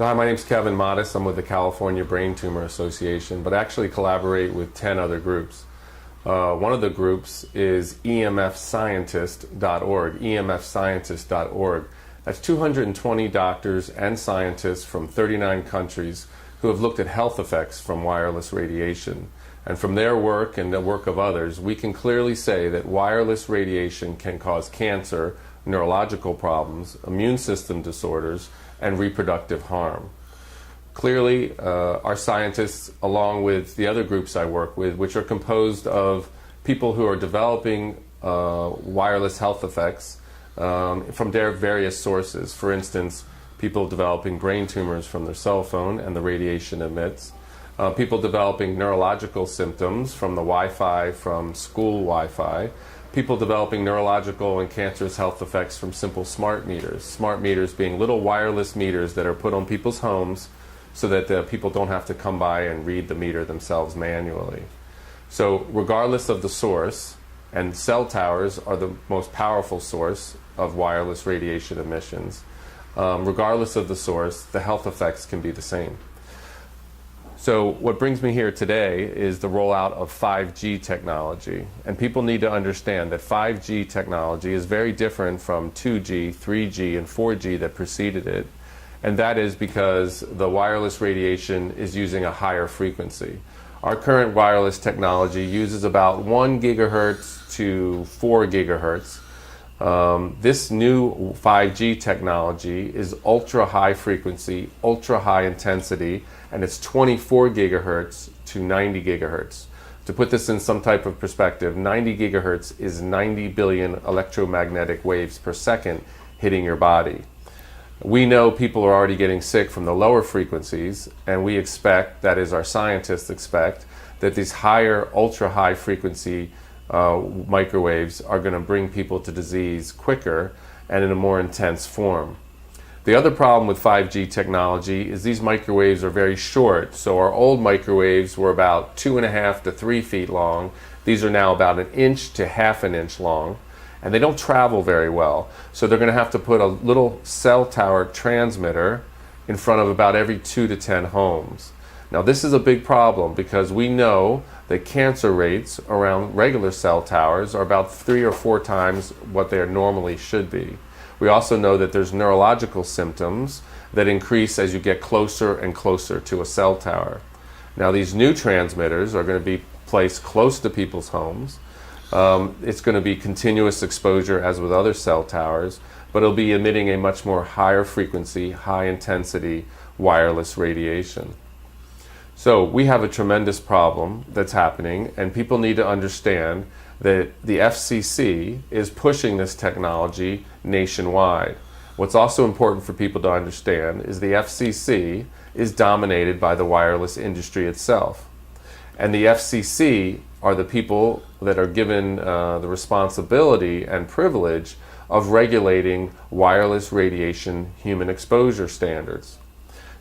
So hi, my name's Kevin Modis. I'm with the California Brain Tumor Association, but actually collaborate with 10 other groups. One of the groups is emfscientist.org, emfscientist.org. That's 220 doctors and scientists from 39 countries who have looked at health effects from wireless radiation. And from their work and the work of others, we can clearly say that wireless radiation can cause cancer, neurological problems, immune system disorders, and reproductive harm. Clearly, our scientists, along with the other groups I work with, which are composed of people who are developing wireless health effects from their various sources. For instance, people developing brain tumors from their cell phone and the radiation emits. People developing neurological symptoms from the Wi-Fi, from school Wi-Fi. People developing neurological and cancerous health effects from simple smart meters. Smart meters being little wireless meters that are put on people's homes so that people don't have to come by and read the meter themselves manually. So regardless of the source, and cell towers are the most powerful source of wireless radiation emissions, regardless of the source, the health effects can be the same. So what brings me here today is the rollout of 5G technology. And people need to understand that 5G technology is very different from 2G, 3G, and 4G that preceded it. And that is because the wireless radiation is using a higher frequency. Our current wireless technology uses about 1 gigahertz to 4 gigahertz. This new 5G technology is ultra high frequency, ultra high intensity, and it's 24 gigahertz to 90 gigahertz. To put this in some type of perspective, 90 gigahertz is 90 billion electromagnetic waves per second hitting your body. We know people are already getting sick from the lower frequencies, and we expect, that is our scientists expect, that these higher ultra high frequency microwaves are going to bring people to disease quicker and in a more intense form. The other problem with 5G technology is these microwaves are very short. So our old microwaves were about 2.5 to 3 feet long. These are now about 1 inch to half an inch long, and they don't travel very well. So they're going to have to put a little cell tower transmitter in front of about every 2 to 10 homes. Now this is a big problem because we know that cancer rates around regular cell towers are about 3 or 4 times what they normally should be. We also know that there's neurological symptoms that increase as you get closer and closer to a cell tower. Now these new transmitters are going to be placed close to people's homes. It's going to be continuous exposure as with other cell towers, but it'll be emitting a much more higher frequency, high intensity wireless radiation. So we have a tremendous problem that's happening, and people need to understand that the FCC is pushing this technology nationwide. What's also important for people to understand is the FCC is dominated by the wireless industry itself. And the FCC are the people that are given the responsibility and privilege of regulating wireless radiation human exposure standards.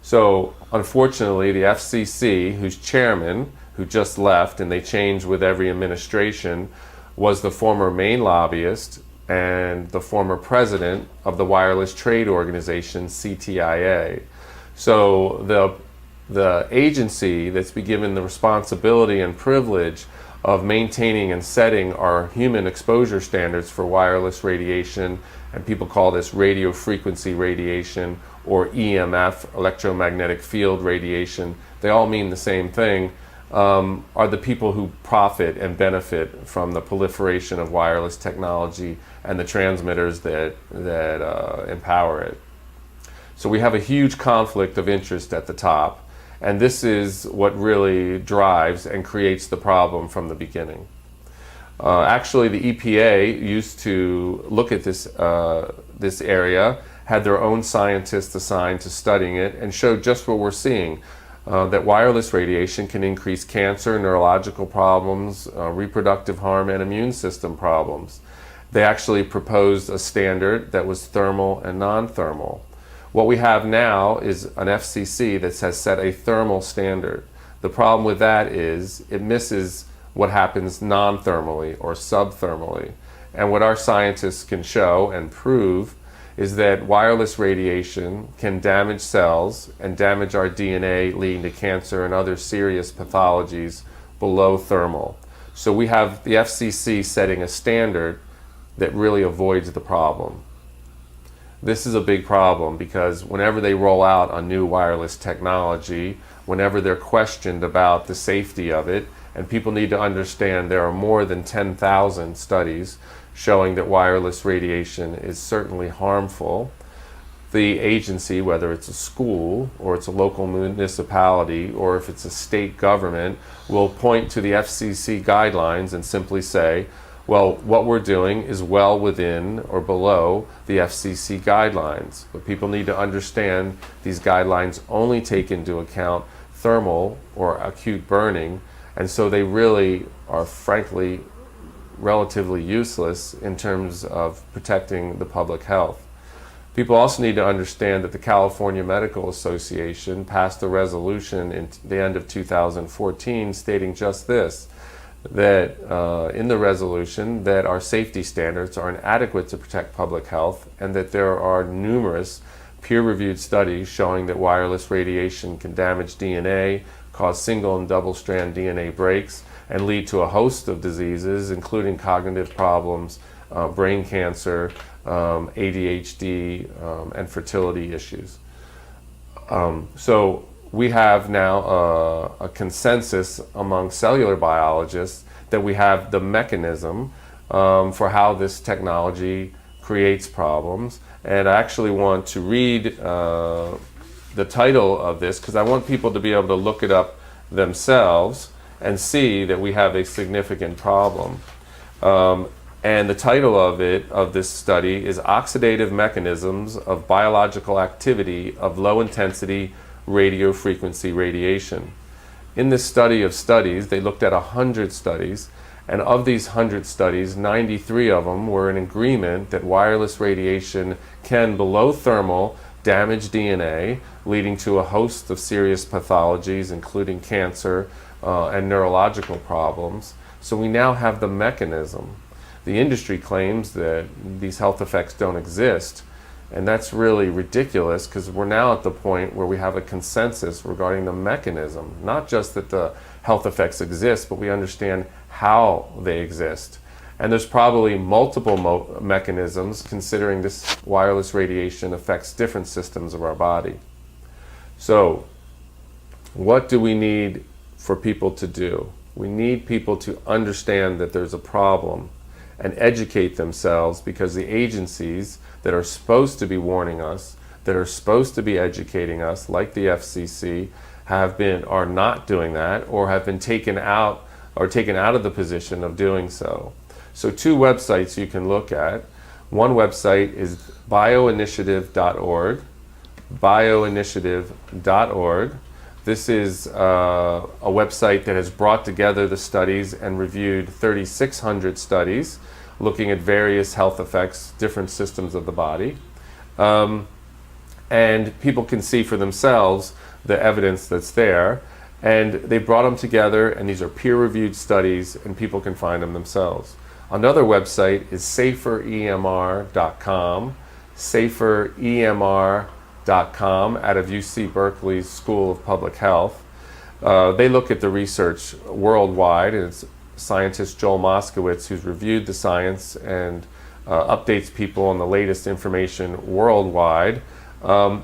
So unfortunately, the FCC, whose chairman, who just left, and they change with every administration, was the former main lobbyist and the former president of the wireless trade organization CTIA. So the agency that's been given the responsibility and privilege of maintaining and setting our human exposure standards for wireless radiation, and people call this radio frequency radiation or EMF, electromagnetic field radiation, they all mean the same thing, are the people who profit and benefit from the proliferation of wireless technology and the transmitters that empower it. So we have a huge conflict of interest at the top, and this is what really drives and creates the problem from the beginning. Actually, the EPA used to look at this area, had their own scientists assigned to studying it, and showed just what we're seeing. That wireless radiation can increase cancer, neurological problems, reproductive harm, and immune system problems. They actually proposed a standard that was thermal and non-thermal. What we have now is an FCC that has set a thermal standard. The problem with that is it misses what happens non-thermally or subthermally. And what our scientists can show and prove is that wireless radiation can damage cells and damage our DNA, leading to cancer and other serious pathologies below thermal. So we have the FCC setting a standard that really avoids the problem. This is a big problem because whenever they roll out a new wireless technology, whenever they're questioned about the safety of it, and people need to understand there are more than 10,000 studies showing that wireless radiation is certainly harmful, the agency, whether it's a school or it's a local municipality or if it's a state government, will point to the FCC guidelines and simply say, well, what we're doing is well within or below the FCC guidelines. But people need to understand these guidelines only take into account thermal or acute burning, and so they really are frankly relatively useless in terms of protecting the public health. People also need to understand that the California Medical Association passed a resolution in the end of 2014 stating just this, that in the resolution that our safety standards are inadequate to protect public health, and that there are numerous peer-reviewed studies showing that wireless radiation can damage DNA, cause single and double-strand DNA breaks, and lead to a host of diseases, including cognitive problems, brain cancer, ADHD, and fertility issues. So we have now a consensus among cellular biologists that we have the mechanism for how this technology creates problems. And I actually want to read the title of this because I want people to be able to look it up themselves and see that we have a significant problem. And the title of this study is Oxidative Mechanisms of Biological Activity of Low-Intensity Radio Frequency Radiation. In this study of studies, they looked at 100 studies, and of these 100 studies, 93 of them were in agreement that wireless radiation can, below thermal, damage DNA, leading to a host of serious pathologies, including cancer and neurological problems. So we now have the mechanism. The industry claims that these health effects don't exist, and that's really ridiculous because we're now at the point where we have a consensus regarding the mechanism, not just that the health effects exist, but we understand how they exist. And there's probably multiple mechanisms, considering this wireless radiation affects different systems of our body. So what do we need for people to do? We need people to understand that there's a problem and educate themselves, because the agencies that are supposed to be warning us, that are supposed to be educating us, like the FCC, are not doing that, or have been taken out of the position of doing so. So two websites you can look at. One website is bioinitiative.org, bioinitiative.org. This is a website that has brought together the studies and reviewed 3,600 studies looking at various health effects, different systems of the body. And people can see for themselves the evidence that's there. And they brought them together, and these are peer-reviewed studies, and people can find them themselves. Another website is saferemr.com, saferemr.com, out of UC Berkeley's School of Public Health. They look at the research worldwide, and it's scientist Joel Moskowitz who's reviewed the science and updates people on the latest information worldwide.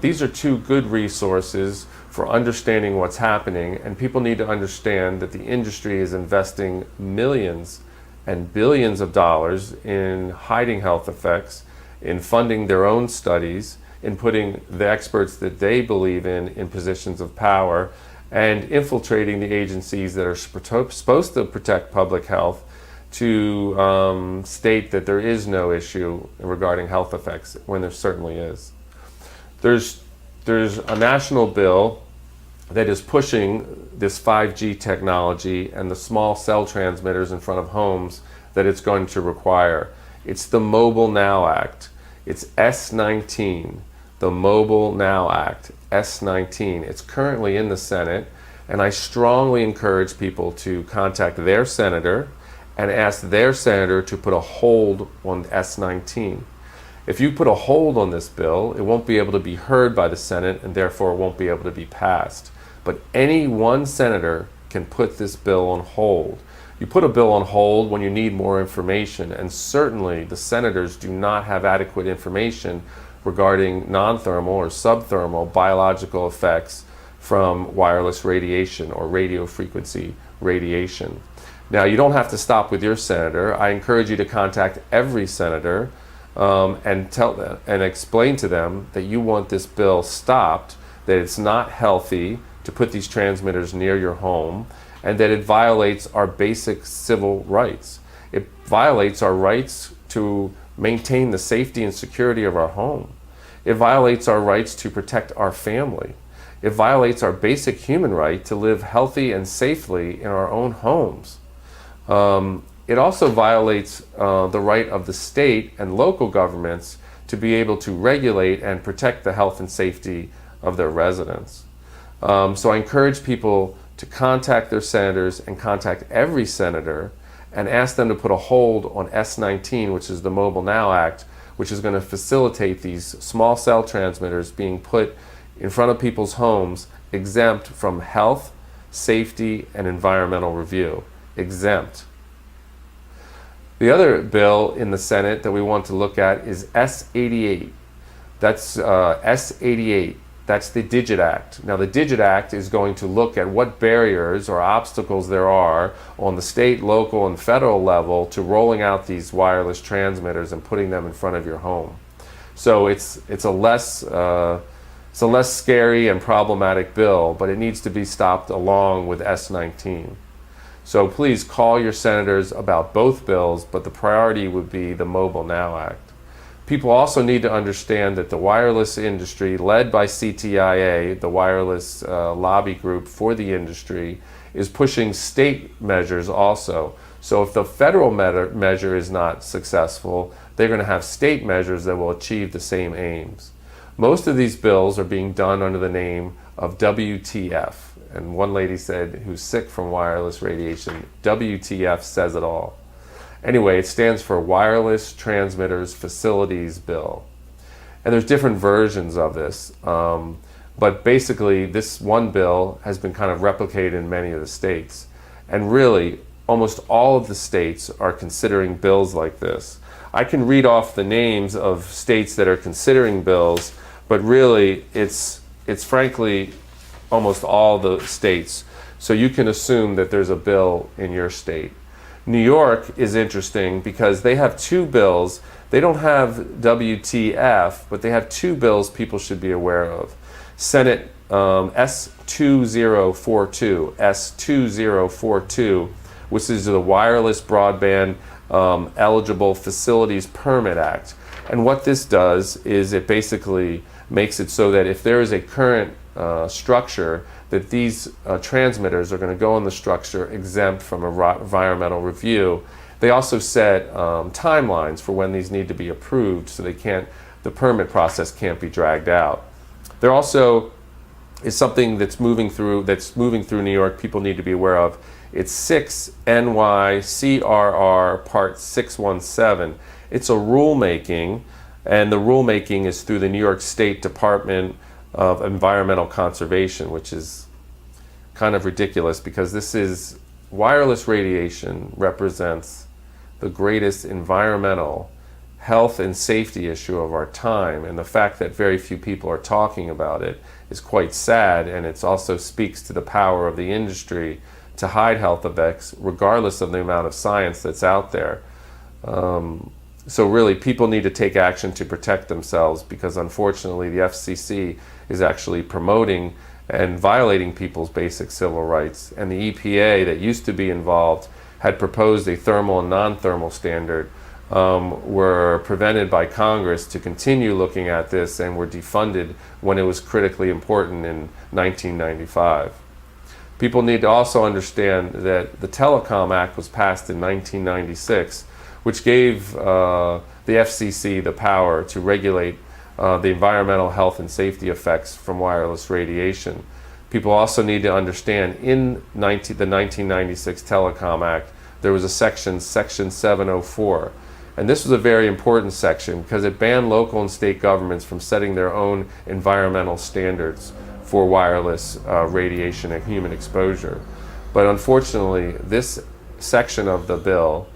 These are two good resources for understanding what's happening, and people need to understand that the industry is investing millions and billions of dollars in hiding health effects, in funding their own studies, in putting the experts that they believe in positions of power, and infiltrating the agencies that are supposed to protect public health to state that there is no issue regarding health effects when there certainly is. There's a national bill that is pushing this 5G technology and the small cell transmitters in front of homes that it's going to require. It's the Mobile Now Act. It's S19, the Mobile Now Act, S19. It's currently in the Senate, and I strongly encourage people to contact their senator and ask their senator to put a hold on S19. If you put a hold on this bill, it won't be able to be heard by the Senate and therefore it won't be able to be passed. But any one senator can put this bill on hold. You put a bill on hold when you need more information, and certainly the senators do not have adequate information regarding non-thermal or subthermal biological effects from wireless radiation or radio frequency radiation. Now, you don't have to stop with your senator. I encourage you to contact every senator and tell them and explain to them that you want this bill stopped, that it's not healthy to put these transmitters near your home, and that it violates our basic civil rights. It violates our rights to maintain the safety and security of our home. It violates our rights to protect our family. It violates our basic human right to live healthy and safely in our own homes. It also violates the right of the state and local governments to be able to regulate and protect the health and safety of their residents. So I encourage people to contact their senators and contact every senator and ask them to put a hold on S19, which is the Mobile Now Act, which is going to facilitate these small cell transmitters being put in front of people's homes, exempt from health, safety, and environmental review. Exempt. The other bill in the Senate that we want to look at is S88. That's S88. That's the Digit Act. Now, the Digit Act is going to look at what barriers or obstacles there are on the state, local, and federal level to rolling out these wireless transmitters and putting them in front of your home. So it's a less scary and problematic bill, but it needs to be stopped along with S19. So please call your senators about both bills, but the priority would be the Mobile Now Act. People also need to understand that the wireless industry, led by CTIA, the wireless lobby group for the industry, is pushing state measures also. So if the federal measure is not successful, they're going to have state measures that will achieve the same aims. Most of these bills are being done under the name of WTF. And one lady said, who's sick from wireless radiation, WTF says it all. Anyway, it stands for Wireless Transmitters Facilities Bill. And there's different versions of this, but basically this one bill has been kind of replicated in many of the states. And really, almost all of the states are considering bills like this. I can read off the names of states that are considering bills, but really it's frankly almost all the states. So you can assume that there's a bill in your state. New York is interesting because they have two bills. They don't have WTF, but they have two bills people should be aware of. Senate S2042, which is the Wireless Broadband Eligible Facilities Permit Act. And what this does is it basically makes it so that if there is a current structure, that these transmitters are going to go in the structure exempt from environmental review. They also set timelines for when these need to be approved, so the permit process can't be dragged out. There also is something that's moving through New York people need to be aware of. It's 6 NYCRR Part 617. It's a rulemaking, and the rulemaking is through the New York State Department of Environmental Conservation, which is kind of ridiculous because wireless radiation represents the greatest environmental health and safety issue of our time, and the fact that very few people are talking about it is quite sad, and it also speaks to the power of the industry to hide health effects regardless of the amount of science that's out there. So really, people need to take action to protect themselves, because unfortunately the FCC is actually promoting and violating people's basic civil rights. And the EPA, that used to be involved, had proposed a thermal and non-thermal standard, were prevented by Congress to continue looking at this, and were defunded when it was critically important in 1995. People need to also understand that the Telecom Act was passed in 1996, which gave the FCC the power to regulate the environmental health and safety effects from wireless radiation. People also need to understand in the 1996 Telecom Act, there was a section 704, And this was a very important section because it banned local and state governments from setting their own environmental standards for wireless radiation and human exposure. But unfortunately, this section of the bill,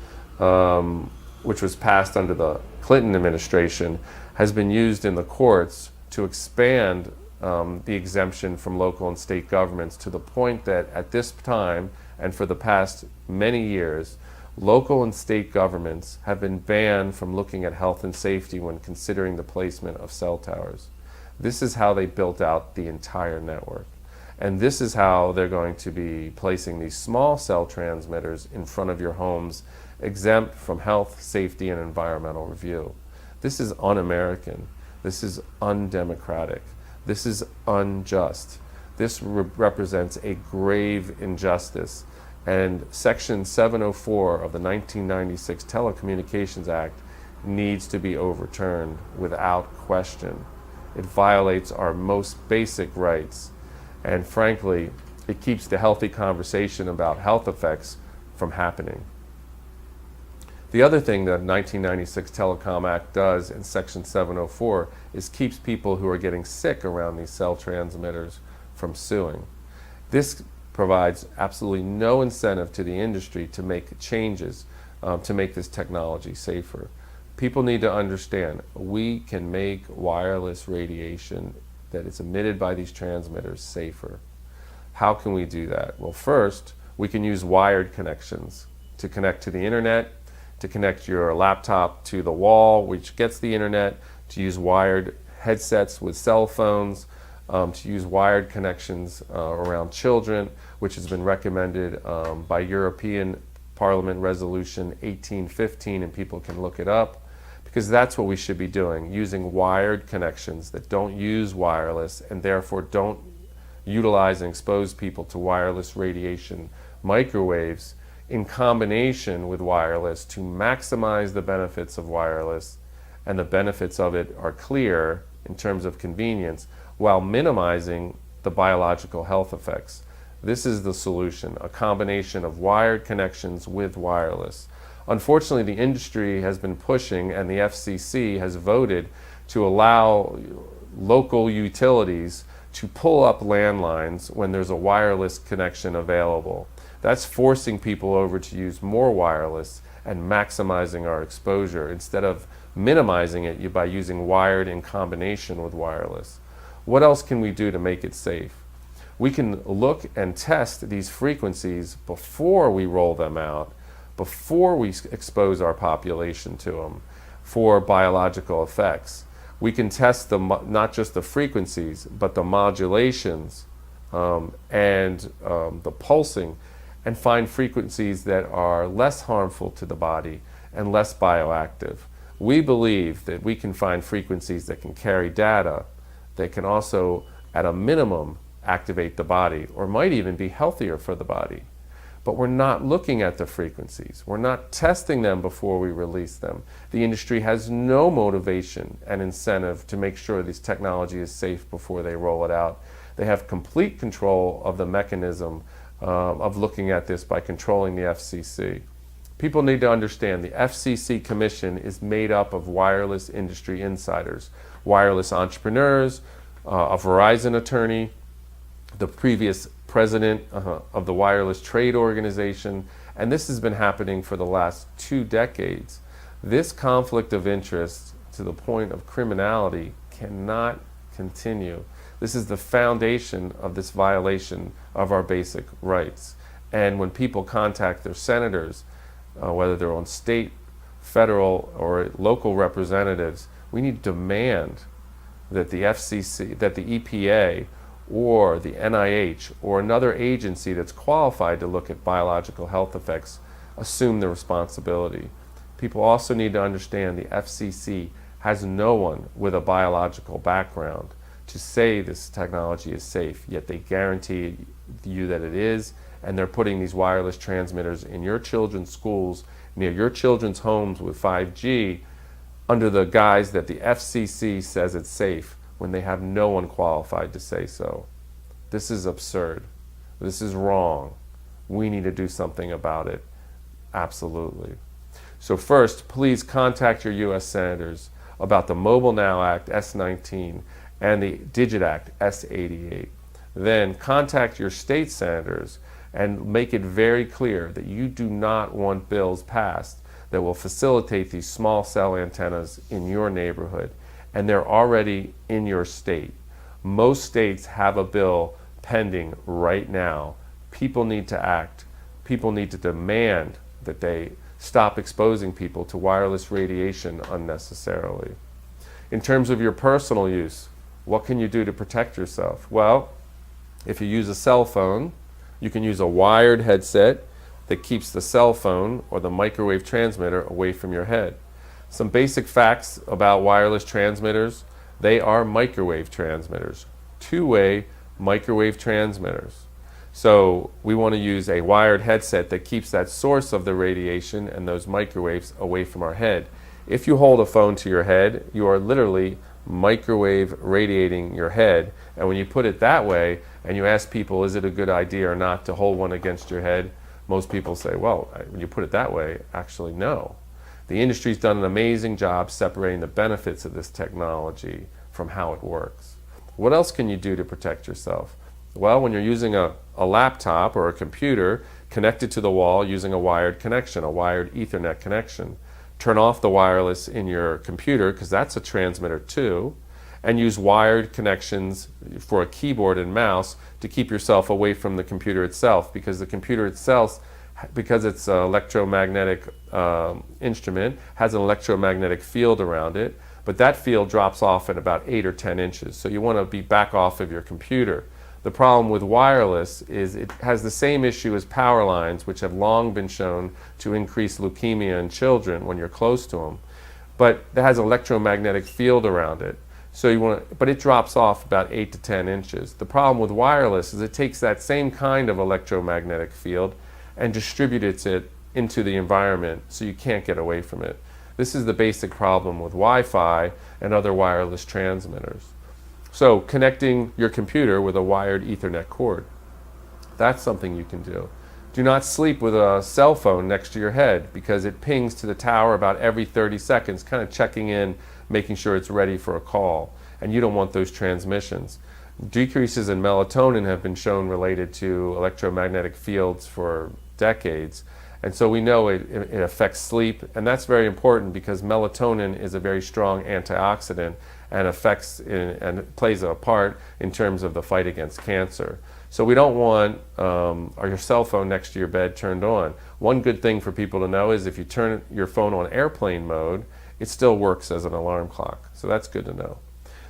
which was passed under the Clinton administration, has been used in the courts to expand the exemption from local and state governments to the point that at this time and for the past many years, local and state governments have been banned from looking at health and safety when considering the placement of cell towers. This is how they built out the entire network. And this is how they're going to be placing these small cell transmitters in front of your homes, exempt from health, safety, and environmental review. This is un-American. This is undemocratic. This is unjust. This represents a grave injustice. And Section 704 of the 1996 Telecommunications Act needs to be overturned without question. It violates our most basic rights. And frankly, it keeps the healthy conversation about health effects from happening. The other thing the 1996 Telecom Act does in Section 704 is keeps people who are getting sick around these cell transmitters from suing. This provides absolutely no incentive to the industry to make changes to make this technology safer. People need to understand we can make wireless radiation that is emitted by these transmitters safer. How can we do that? Well, first, we can use wired connections to connect to the internet, to connect your laptop to the wall, which gets the internet, to use wired headsets with cell phones, to use wired connections around children, which has been recommended by European Parliament Resolution 1815, and people can look it up, because that's what we should be doing, using wired connections that don't use wireless and therefore don't utilize and expose people to wireless radiation microwaves in combination with wireless to maximize the benefits of wireless, and the benefits of it are clear in terms of convenience, while minimizing the biological health effects. This is the solution, a combination of wired connections with wireless. Unfortunately, the industry has been pushing, and the FCC has voted to allow local utilities to pull up landlines when there's a wireless connection available. That's forcing people over to use more wireless and maximizing our exposure instead of minimizing it by using wired in combination with wireless. What else can we do to make it safe? We can look and test these frequencies before we roll them out, before we expose our population to them for biological effects. We can test not just the frequencies, but the modulations and the pulsing, and find frequencies that are less harmful to the body and less bioactive. We believe that we can find frequencies that can carry data that can also, at a minimum, activate the body, or might even be healthier for the body. But we're not looking at the frequencies. We're not testing them before we release them. The industry has no motivation and incentive to make sure this technology is safe before they roll it out. They have complete control of the mechanism of looking at this by controlling the FCC. People need to understand the FCC Commission is made up of wireless industry insiders, wireless entrepreneurs, a Verizon attorney, the previous president of the Wireless Trade Organization, and this has been happening for the last 2 decades. This conflict of interest to the point of criminality cannot continue. This is the foundation of this violation of our basic rights. And when people contact their senators, whether they're on state, federal, or local representatives, we need to demand that the FCC, that the EPA, or the NIH, or another agency that's qualified to look at biological health effects assume the responsibility. People also need to understand the FCC has no one with a biological background to say this technology is safe, yet they guarantee you that it is, and they're putting these wireless transmitters in your children's schools, near your children's homes with 5G, under the guise that the FCC says it's safe, when they have no one qualified to say so. This is absurd. This is wrong. We need to do something about it. Absolutely. So first, please contact your U.S. senators about the Mobile Now Act S-19 and the Digit Act S-88. Then contact your state senators and make it very clear that you do not want bills passed that will facilitate these small cell antennas in your neighborhood. And they're already in your state. Most states have a bill pending right now. People need to act. People need to demand that they stop exposing people to wireless radiation unnecessarily. In terms of your personal use, what can you do to protect yourself? Well, if you use a cell phone, you can use a wired headset that keeps the cell phone or the microwave transmitter away from your head. Some basic facts about wireless transmitters: they are microwave transmitters, two-way microwave transmitters. So we want to use a wired headset that keeps that source of the radiation and those microwaves away from our head. If you hold a phone to your head, you are literally microwave radiating your head. And when you put it that way and you ask people, is it a good idea or not to hold one against your head? Most people say, well, when you put it that way, actually no. The industry's done an amazing job separating the benefits of this technology from how it works. What else can you do to protect yourself? Well, when you're using a laptop or a computer connected to the wall using a wired connection, a wired Ethernet connection, turn off the wireless in your computer, because that's a transmitter too, and use wired connections for a keyboard and mouse to keep yourself away from the computer itself, because the computer itself, because it's an electromagnetic instrument, has an electromagnetic field around it, but that field drops off at about 8 or 10 inches, so you want to be back off of your computer. The problem with wireless is it has the same issue as power lines, which have long been shown to increase leukemia in children when you're close to them. But it has an electromagnetic field around it. But it drops off about 8 to 10 inches. The problem with wireless is it takes that same kind of electromagnetic field and distributes it into the environment so you can't get away from it. This is the basic problem with Wi-Fi and other wireless transmitters. So connecting your computer with a wired Ethernet cord, that's something you can do. Do not sleep with a cell phone next to your head, because it pings to the tower about every 30 seconds, kind of checking in, making sure it's ready for a call. And you don't want those transmissions. Decreases in melatonin have been shown related to electromagnetic fields for decades. And so we know it affects sleep, and that's very important because melatonin is a very strong antioxidant and and plays a part in terms of the fight against cancer. So we don't want your cell phone next to your bed turned on. One good thing for people to know is if you turn your phone on airplane mode, it still works as an alarm clock. So that's good to know.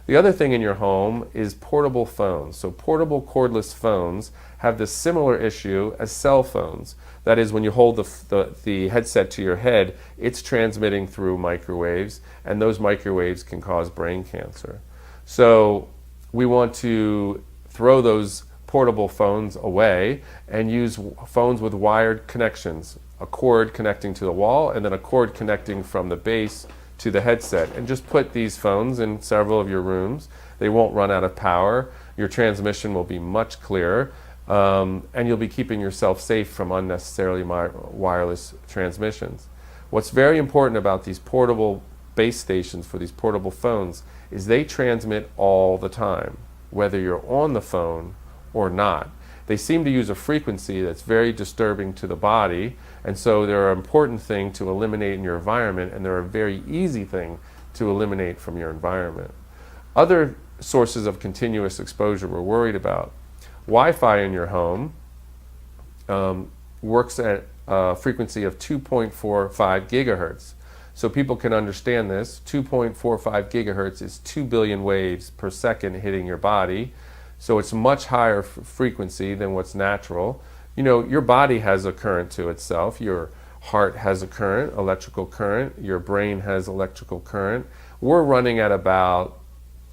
The other thing in your home is portable phones. So portable cordless phones have this similar issue as cell phones. That is, when you hold the headset to your head, it's transmitting through microwaves, and those microwaves can cause brain cancer. So we want to throw those portable phones away and use phones with wired connections, a cord connecting to the wall and then a cord connecting from the base to the headset, and just put these phones in several of your rooms. They won't run out of power. Your transmission will be much clearer, and you'll be keeping yourself safe from unnecessarily wireless transmissions. What's very important about these portable base stations for these portable phones is they transmit all the time, whether you're on the phone or not. They seem to use a frequency that's very disturbing to the body, and so they're an important thing to eliminate in your environment, and they're a very easy thing to eliminate from your environment. Other sources of continuous exposure we're worried about. Wi-Fi in your home works at a frequency of 2.45 gigahertz. So people can understand this. 2.45 gigahertz is 2 billion waves per second hitting your body. So it's much higher frequency than what's natural. You know, your body has a current to itself. Your heart has a current, electrical current. Your brain has electrical current. We're running at about,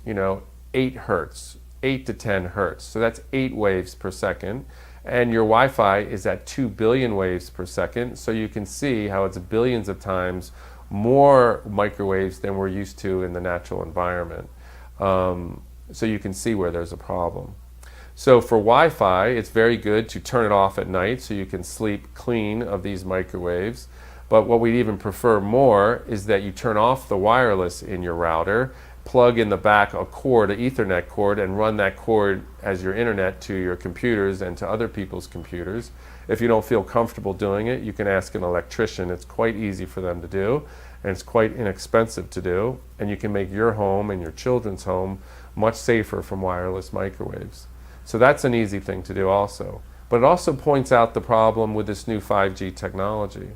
8 hertz, 8 to 10 hertz. So that's 8 waves per second. And your Wi-Fi is at 2 billion waves per second. So you can see how it's billions of times more microwaves than we're used to in the natural environment. So you can see where there's a problem. So for Wi-Fi, it's very good to turn it off at night so you can sleep clean of these microwaves. But what we'd even prefer more is that you turn off the wireless in your router, plug in the back a cord, an Ethernet cord, and run that cord as your internet to your computers and to other people's computers. If you don't feel comfortable doing it, you can ask an electrician. It's quite easy for them to do, and it's quite inexpensive to do, and you can make your home and your children's home much safer from wireless microwaves. So that's an easy thing to do also. But it also points out the problem with this new 5G technology,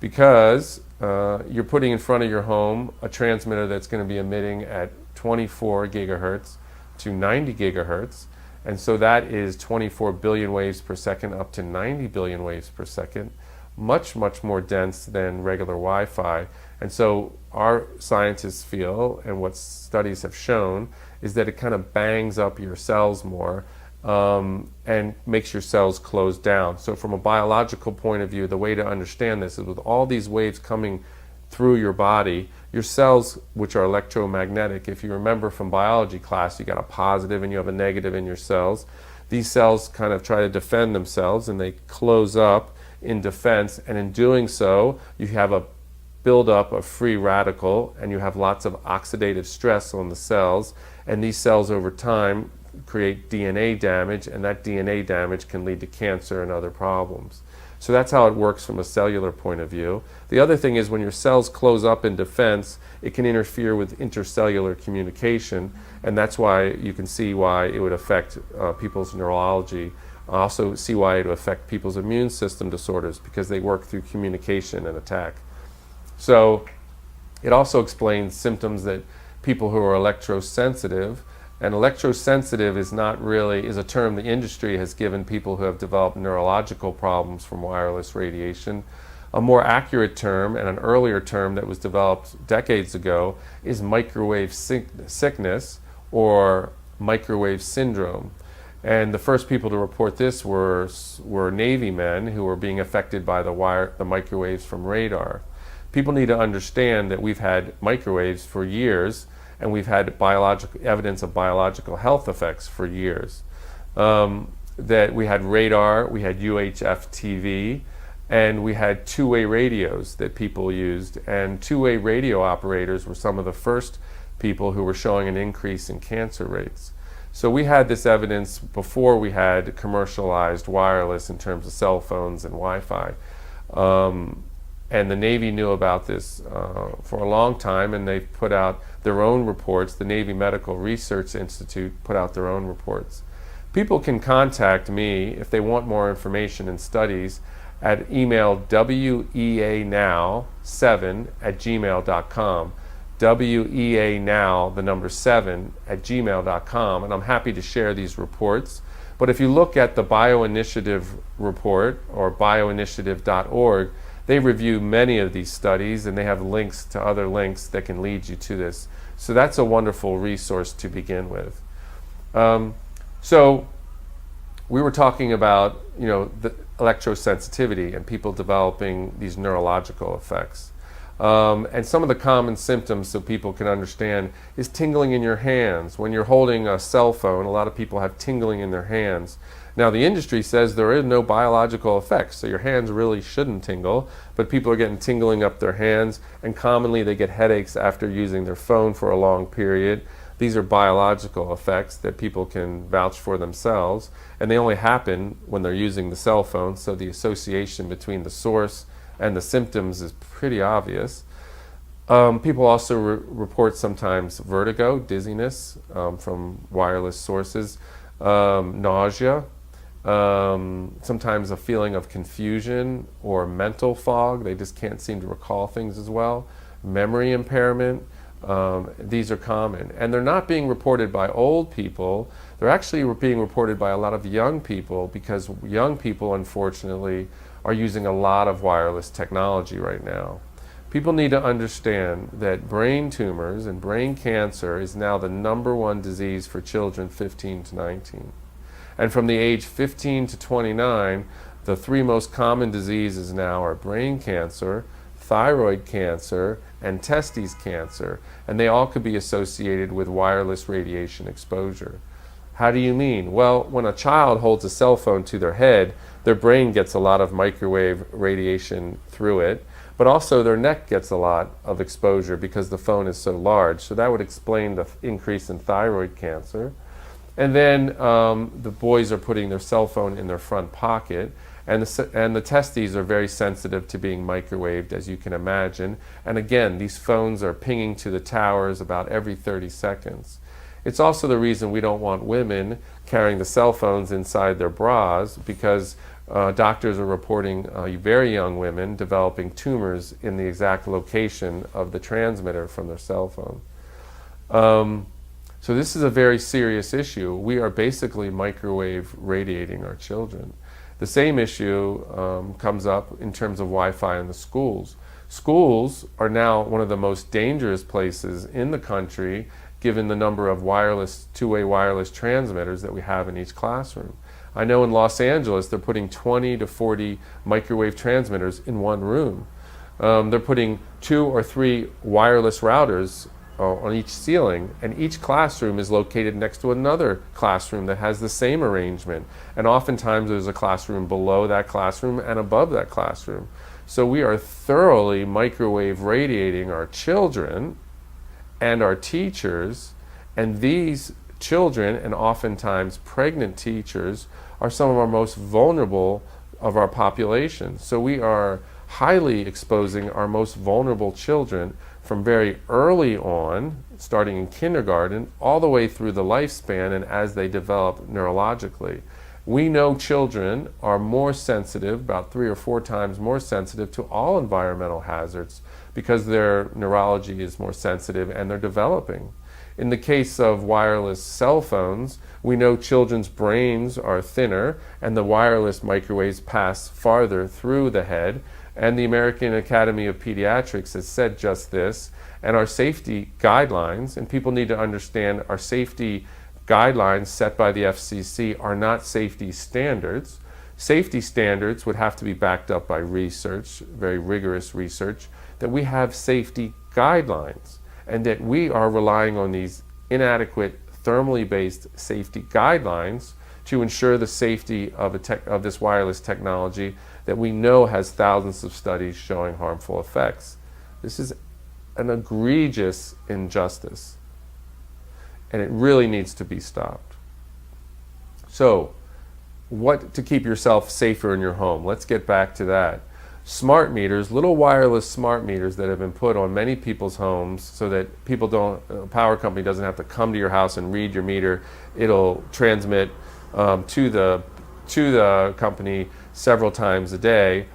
because you're putting in front of your home a transmitter that's going to be emitting at 24 gigahertz to 90 gigahertz, and so that is 24 billion waves per second up to 90 billion waves per second, much more dense than regular Wi-Fi. And so our scientists feel, and what studies have shown, is that it kind of bangs up your cells more and makes your cells close down. So from a biological point of view, the way to understand this is with all these waves coming through your body, your cells, which are electromagnetic, if you remember from biology class, you got a positive and you have a negative in your cells. These cells kind of try to defend themselves and they close up in defense, and in doing so, you have a buildup of free radical and you have lots of oxidative stress on the cells, and these cells over time create DNA damage, and that DNA damage can lead to cancer and other problems. So that's how it works from a cellular point of view. The other thing is when your cells close up in defense, it can interfere with intercellular communication, and that's why you can see why it would affect people's neurology. Also see why it would affect people's immune system disorders, because they work through communication and attack. So it also explains symptoms that people who are electrosensitive, and electrosensitive is a term the industry has given people who have developed neurological problems from wireless radiation. A more accurate term, and an earlier term that was developed decades ago, is microwave sickness or microwave syndrome. And the first people to report this were Navy men who were being affected by the microwaves from radar. People need to understand that we've had microwaves for years, and we've had evidence of biological health effects for years. That we had radar, we had UHF TV, and we had two-way radios that people used. And two-way radio operators were some of the first people who were showing an increase in cancer rates. So we had this evidence before we had commercialized wireless in terms of cell phones and Wi-Fi. And the Navy knew about this for a long time, and they put out their own reports. The Navy Medical Research Institute put out their own reports. People can contact me if they want more information and studies at email weanow7@gmail.com. weanow, the number 7@gmail.com, and I'm happy to share these reports. But if you look at the BioInitiative report or bioinitiative.org, they review many of these studies, and they have links to other links that can lead you to this. So that's a wonderful resource to begin with. So we were talking about, the electrosensitivity and people developing these neurological effects. And some of the common symptoms, so people can understand, is tingling in your hands. When you're holding a cell phone, a lot of people have tingling in their hands. Now, the industry says there is no biological effects, so your hands really shouldn't tingle, but people are getting tingling up their hands, and commonly they get headaches after using their phone for a long period. These are biological effects that people can vouch for themselves, and they only happen when they're using the cell phone, so the association between the source and the symptoms is pretty obvious. People also report sometimes vertigo, dizziness from wireless sources, nausea, sometimes a feeling of confusion or mental fog. They just can't seem to recall things as well. Memory impairment. These are common. And they're not being reported by old people. They're actually being reported by a lot of young people, because young people, unfortunately, are using a lot of wireless technology right now. People need to understand that brain tumors and brain cancer is now the #1 disease for children 15 to 19. And from the age 15 to 29, the 3 most common diseases now are brain cancer, thyroid cancer, and testes cancer. And they all could be associated with wireless radiation exposure. How do you mean? Well, when a child holds a cell phone to their head, their brain gets a lot of microwave radiation through it. but also their neck gets a lot of exposure because the phone is so large. So that would explain the increase in thyroid cancer. And then the boys are putting their cell phone in their front pocket, and the testes are very sensitive to being microwaved, as you can imagine. And again, these phones are pinging to the towers about every 30 seconds. It's also the reason we don't want women carrying the cell phones inside their bras, because doctors are reporting very young women developing tumors in the exact location of the transmitter from their cell phone. So this is a very serious issue. We are basically microwave radiating our children. The same issue comes up in terms of Wi-Fi in the schools. Schools are now one of the most dangerous places in the country, given the number of wireless, two-way wireless transmitters that we have in each classroom. I know in Los Angeles they're putting 20 to 40 microwave transmitters in one room. They're putting 2 or 3 wireless routers on each ceiling, and each classroom is located next to another classroom that has the same arrangement. And oftentimes there's a classroom below that classroom and above that classroom. So we are thoroughly microwave radiating our children and our teachers, and these children, and oftentimes pregnant teachers, are some of our most vulnerable of our population. So we are highly exposing our most vulnerable children from very early on, starting in kindergarten, all the way through the lifespan and as they develop neurologically. We know children are more sensitive, about 3 or 4 times more sensitive to all environmental hazards, because their neurology is more sensitive and they're developing. In the case of wireless cell phones, we know children's brains are thinner and the wireless microwaves pass farther through the head. And the American Academy of Pediatrics has said just this. And our safety guidelines, and people need to understand our safety guidelines set by the FCC are not safety standards. Safety standards would have to be backed up by research, very rigorous research, that we have safety guidelines, and that we are relying on these inadequate thermally based safety guidelines to ensure the safety of this wireless technology that we know has thousands of studies showing harmful effects. This is an egregious injustice, and it really needs to be stopped. So, what to keep yourself safer in your home? Let's get back to that. Smart meters, little wireless smart meters that have been put on many people's homes so that people don't, a power company doesn't have to come to your house and read your meter. It'll transmit to the company several times a day.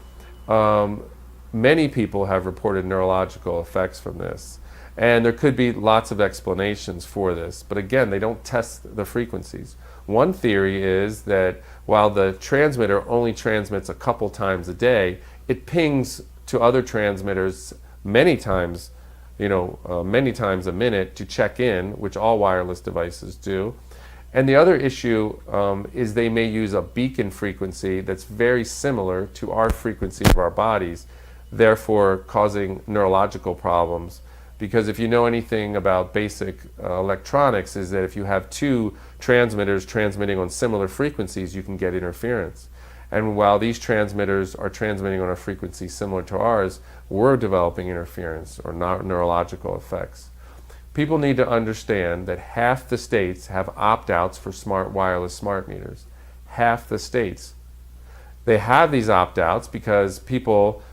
Many people have reported neurological effects from this. And there could be lots of explanations for this. But again, they don't test the frequencies. One theory is that while the transmitter only transmits a couple times a day, it pings to other transmitters many times, many times a minute to check in, which all wireless devices do. And the other issue is they may use a beacon frequency that's very similar to our frequency of our bodies, therefore causing neurological problems. Because if you know anything about basic electronics, is that if you have 2 transmitters transmitting on similar frequencies, you can get interference. And while these transmitters are transmitting on a frequency similar to ours, we're developing interference or neurological effects. People need to understand that half the states have opt-outs for wireless smart meters. Half the states. They have these opt-outs because people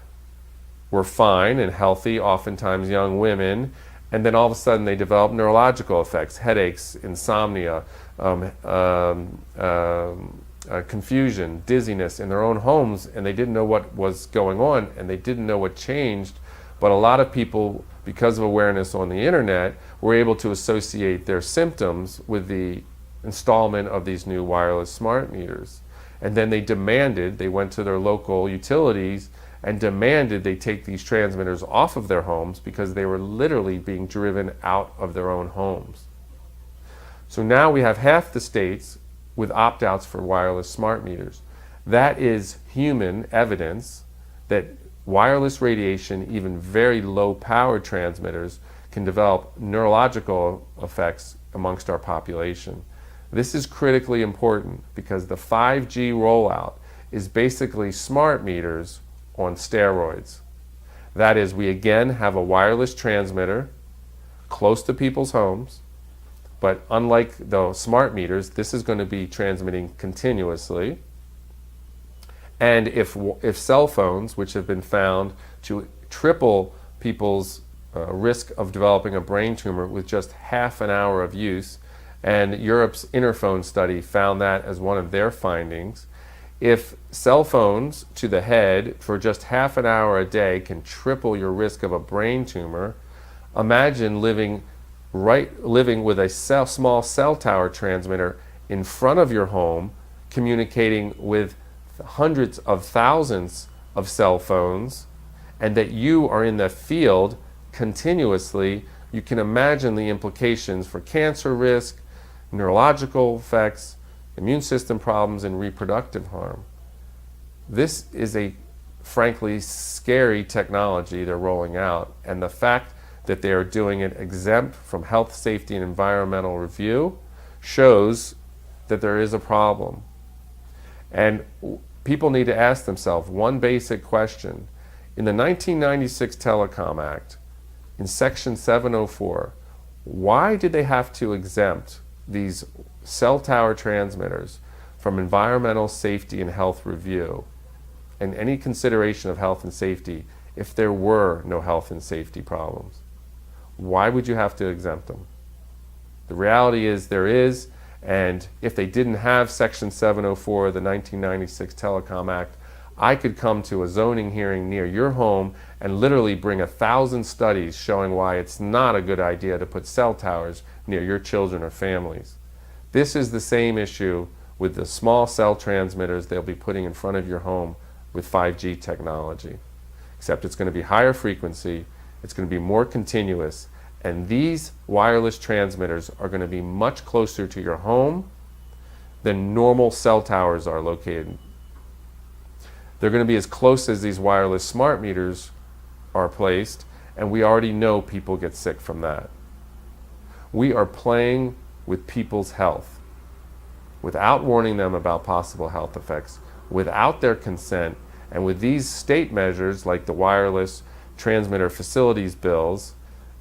were fine and healthy, oftentimes young women, and then all of a sudden they develop neurological effects, headaches, insomnia, confusion, dizziness in their own homes, and they didn't know what was going on and they didn't know what changed. But a lot of people, because of awareness on the internet, were able to associate their symptoms with the installment of these new wireless smart meters. And then they went to their local utilities and demanded they take these transmitters off of their homes because they were literally being driven out of their own homes. So now we have half the states with opt-outs for wireless smart meters. That is human evidence that wireless radiation, even very low power transmitters, can develop neurological effects amongst our population. This is critically important because the 5G rollout is basically smart meters on steroids. That is, we again have a wireless transmitter close to people's homes, but unlike the smart meters, this is going to be transmitting continuously. And if cell phones, which have been found to triple people's risk of developing a brain tumor with just half an hour of use, and Europe's Interphone study found that as one of their findings, if cell phones to the head for just half an hour a day can triple your risk of a brain tumor, imagine living with a small cell tower transmitter in front of your home, communicating with hundreds of thousands of cell phones, and that you are in the field continuously. You can imagine the implications for cancer risk, neurological effects, immune system problems, and reproductive harm. This is a frankly scary technology they're rolling out, and the fact that they are doing it exempt from health, safety, and environmental review shows that there is a problem. And people need to ask themselves one basic question. In the 1996 Telecom Act, in Section 704, why did they have to exempt these cell tower transmitters from environmental safety and health review and any consideration of health and safety if there were no health and safety problems? Why would you have to exempt them? The reality is there is, and if they didn't have Section 704 of the 1996 Telecom Act, I could come to a zoning hearing near your home and literally bring 1,000 studies showing why it's not a good idea to put cell towers near your children or families. This is the same issue with the small cell transmitters they'll be putting in front of your home with 5G technology. Except it's going to be higher frequency, it's going to be more continuous, and these wireless transmitters are going to be much closer to your home than normal cell towers are located. They're going to be as close as these wireless smart meters are placed, and we already know people get sick from that. We are playing with people's health without warning them about possible health effects, without their consent, and with these state measures like the Wireless Transmitter Facilities Bills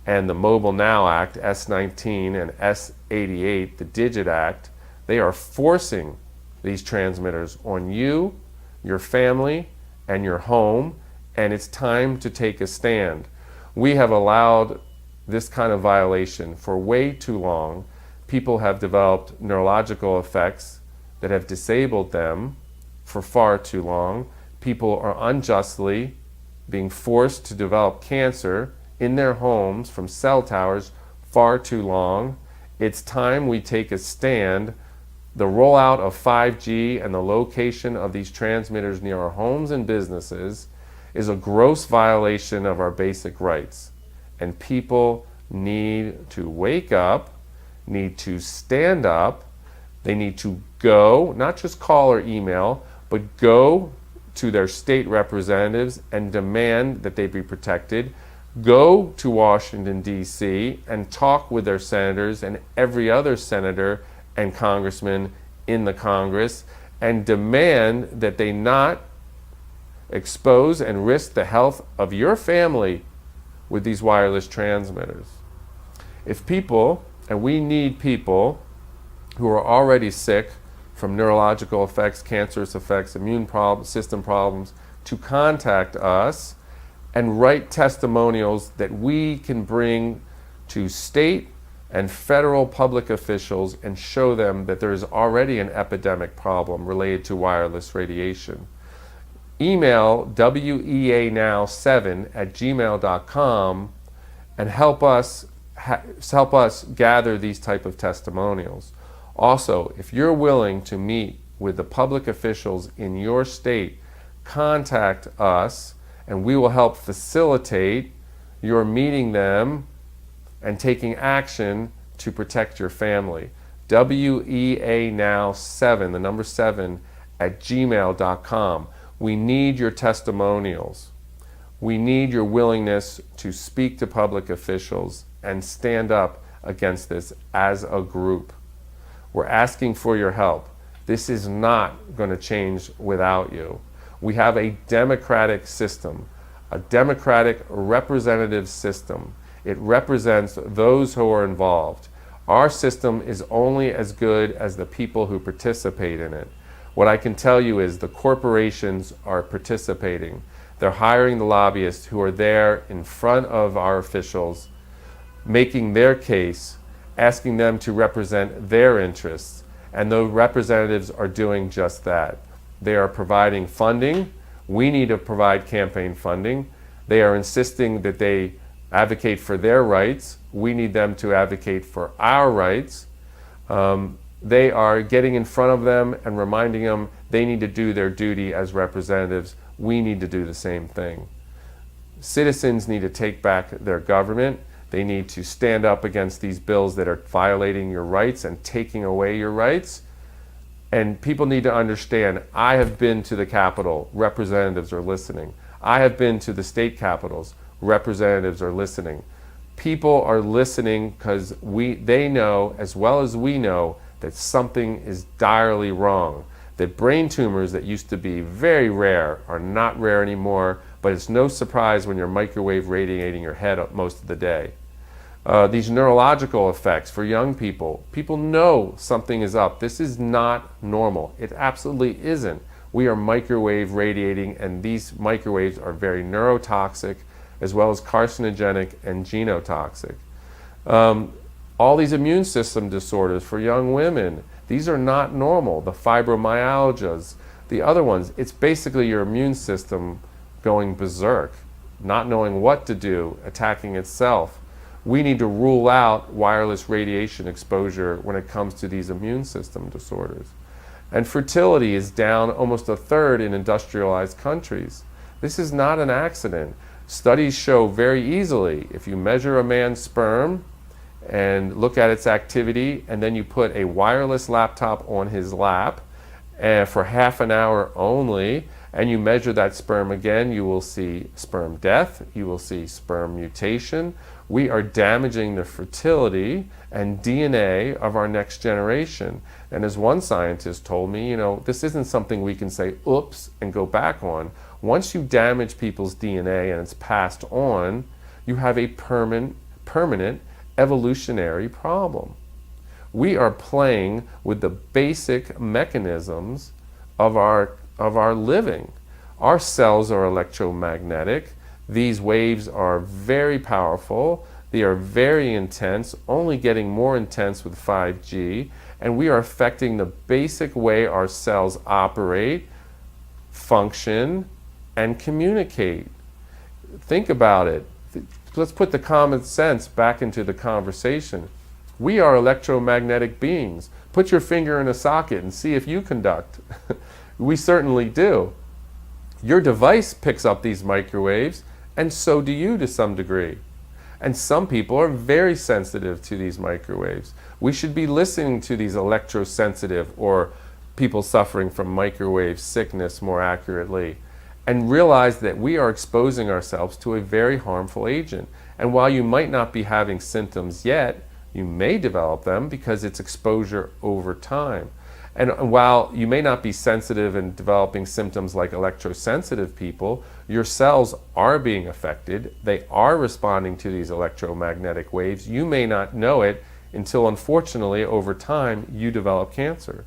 and the Mobile Now Act, S19, and S88, the Digit Act, they are forcing these transmitters on you, your family, and your home, and it's time to take a stand. We have allowed this kind of violation for way too long. People have developed neurological effects that have disabled them for far too long. People are unjustly being forced to develop cancer in their homes from cell towers far too long. It's time we take a stand. The rollout of 5G and the location of these transmitters near our homes and businesses is a gross violation of our basic rights. And people need to wake up, need to stand up. They need to go, not just call or email, but go to their state representatives and demand that they be protected. Go to Washington, D.C. and talk with their senators and every other senator and congressman in the Congress and demand that they not expose and risk the health of your family with these wireless transmitters. If people, and we need people who are already sick from neurological effects, cancerous effects, immune system problems, to contact us and write testimonials that we can bring to state and federal public officials and show them that there is already an epidemic problem related to wireless radiation. Email weanow7@gmail.com and help us gather these type of testimonials. Also, if you're willing to meet with the public officials in your state, contact us and we will help facilitate your meeting them and taking action to protect your family. weanow7, the number 7, @gmail.com. We need your testimonials. We need your willingness to speak to public officials and stand up against this as a group. We're asking for your help. This is not going to change without you. We have a democratic system, a democratic representative system. It represents those who are involved. Our system is only as good as the people who participate in it. What I can tell you is the corporations are participating. They're hiring the lobbyists who are there in front of our officials, making their case, asking them to represent their interests, and the representatives are doing just that. They are providing funding. We need to provide campaign funding. They are insisting that they advocate for their rights. We need them to advocate for our rights. They are getting in front of them and reminding them they need to do their duty as representatives. We need to do the same thing. Citizens need to take back their government. They need to stand up against these bills that are violating your rights and taking away your rights. And people need to understand, I have been to the Capitol, representatives are listening. I have been to the state capitals, representatives are listening. People are listening because they know, as well as we know, that something is direly wrong. That brain tumors that used to be very rare are not rare anymore, but it's no surprise when you're microwave radiating your head up most of the day. These neurological effects for young people, people know something is up. This is not normal. It absolutely isn't. We are microwave radiating, and these microwaves are very neurotoxic, as well as carcinogenic and genotoxic. All these immune system disorders for young women, these are not normal. The fibromyalgias, the other ones, it's basically your immune system going berserk, not knowing what to do, attacking itself. We need to rule out wireless radiation exposure when it comes to these immune system disorders. And fertility is down almost a third in industrialized countries. This is not an accident. Studies show very easily, if you measure a man's sperm and look at its activity, and then you put a wireless laptop on his lap for half an hour only, and you measure that sperm again, you will see sperm death, you will see sperm mutation. We are damaging the fertility and DNA of our next generation. And as one scientist told me, this isn't something we can say, oops, and go back on. Once you damage people's DNA and it's passed on, you have a permanent evolutionary problem. We are playing with the basic mechanisms of our living. Our cells are electromagnetic. These waves are very powerful. They are very intense, only getting more intense with 5G, and we are affecting the basic way our cells operate, function, and communicate. Think about it. Let's put the common sense back into the conversation. We are electromagnetic beings. Put your finger in a socket and see if you conduct. We certainly do. Your device picks up these microwaves, and so do you to some degree. And some people are very sensitive to these microwaves. We should be listening to these electrosensitive, or people suffering from microwave sickness more accurately, and realize that we are exposing ourselves to a very harmful agent. And while you might not be having symptoms yet, you may develop them because it's exposure over time. And while you may not be sensitive and developing symptoms like electrosensitive people, your cells are being affected. They are responding to these electromagnetic waves. You may not know it until, unfortunately, over time, you develop cancer.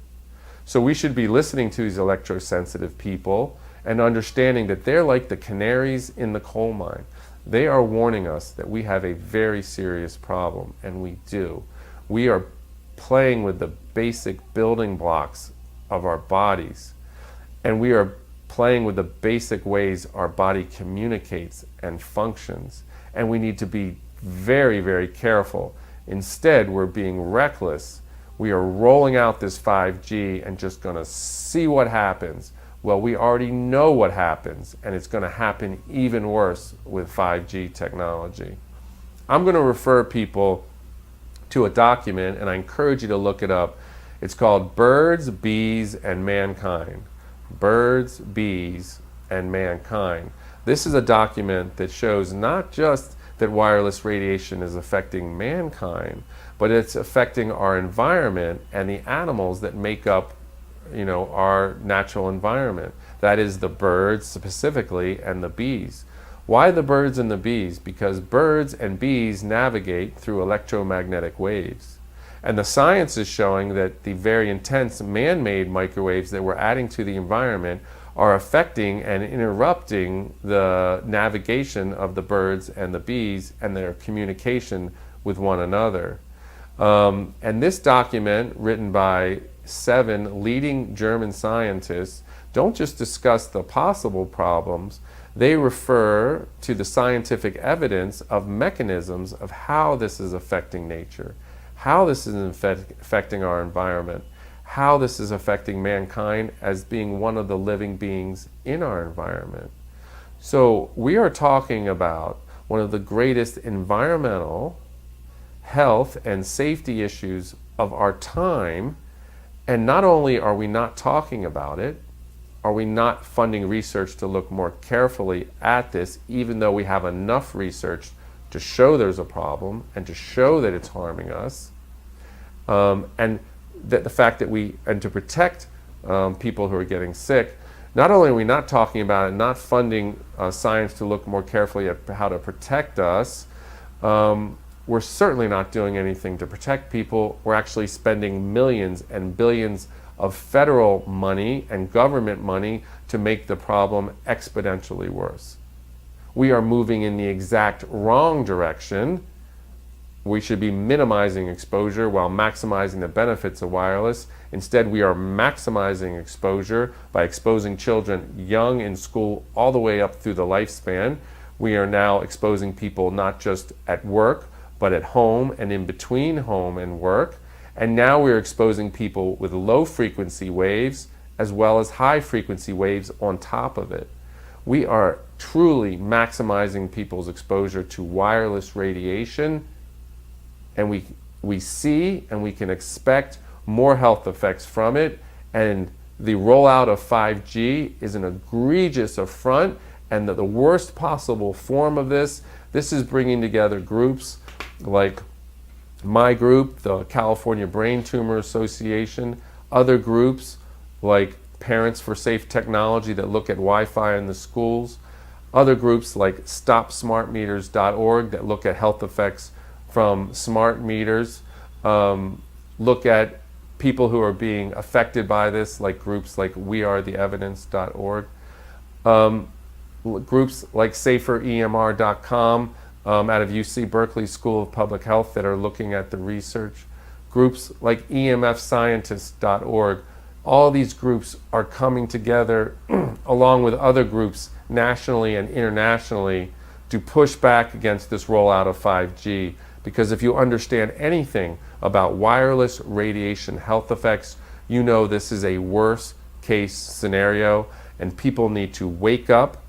So we should be listening to these electrosensitive people and understanding that they're like the canaries in the coal mine. They are warning us that we have a very serious problem, and we do. We are playing with the basic building blocks of our bodies, and we are playing with the basic ways our body communicates and functions, and we need to be very, very careful. Instead, we're being reckless. We are rolling out this 5G and just going to see what happens. Well, we already know what happens, and it's going to happen even worse with 5G technology. I'm going to refer people to a document, and I encourage you to look it up. It's called Birds, Bees, and Mankind. Birds, Bees, and Mankind. This is a document that shows not just that wireless radiation is affecting mankind, but it's affecting our environment and the animals that make up our natural environment. That is the birds specifically and the bees. Why the birds and the bees? Because birds and bees navigate through electromagnetic waves. And the science is showing that the very intense man-made microwaves that we're adding to the environment are affecting and interrupting the navigation of the birds and the bees and their communication with one another. And this document, written by 7 leading German scientists, don't just discuss the possible problems, they refer to the scientific evidence of mechanisms of how this is affecting nature, how this is affecting our environment, how this is affecting mankind as being one of the living beings in our environment. So we are talking about one of the greatest environmental, health, and safety issues of our time, and not only are we not talking about it, are we not funding research to look more carefully at this, even though we have enough research to show there's a problem and to show that it's harming us, and that the fact that and to protect people who are getting sick. Not only are we not talking about it, not funding science to look more carefully at how to protect us, we're certainly not doing anything to protect people. We're actually spending millions and billions of federal money and government money to make the problem exponentially worse. We are moving in the exact wrong direction. We should be minimizing exposure while maximizing the benefits of wireless. Instead, we are maximizing exposure by exposing children young in school all the way up through the lifespan. We are now exposing people not just at work, but at home and in between home and work. And now we're exposing people with low frequency waves as well as high frequency waves on top of it. We are truly maximizing people's exposure to wireless radiation, and we see and we can expect more health effects from it. And the rollout of 5G is an egregious affront and the worst possible form of this. This is bringing together groups like my group, the California Brain Tumor Association, other groups like Parents for Safe Technology that look at Wi-Fi in the schools, other groups like StopSmartMeters.org that look at health effects from smart meters, look at people who are being affected by this, like groups like WeAreTheEvidence.org, groups like SaferEMR.com, out of UC Berkeley School of Public Health that are looking at the research, groups like EMFscientists.org. All these groups are coming together along with other groups nationally and internationally to push back against this rollout of 5G. Because if you understand anything about wireless radiation health effects, you know this is a worst case scenario, and people need to wake up,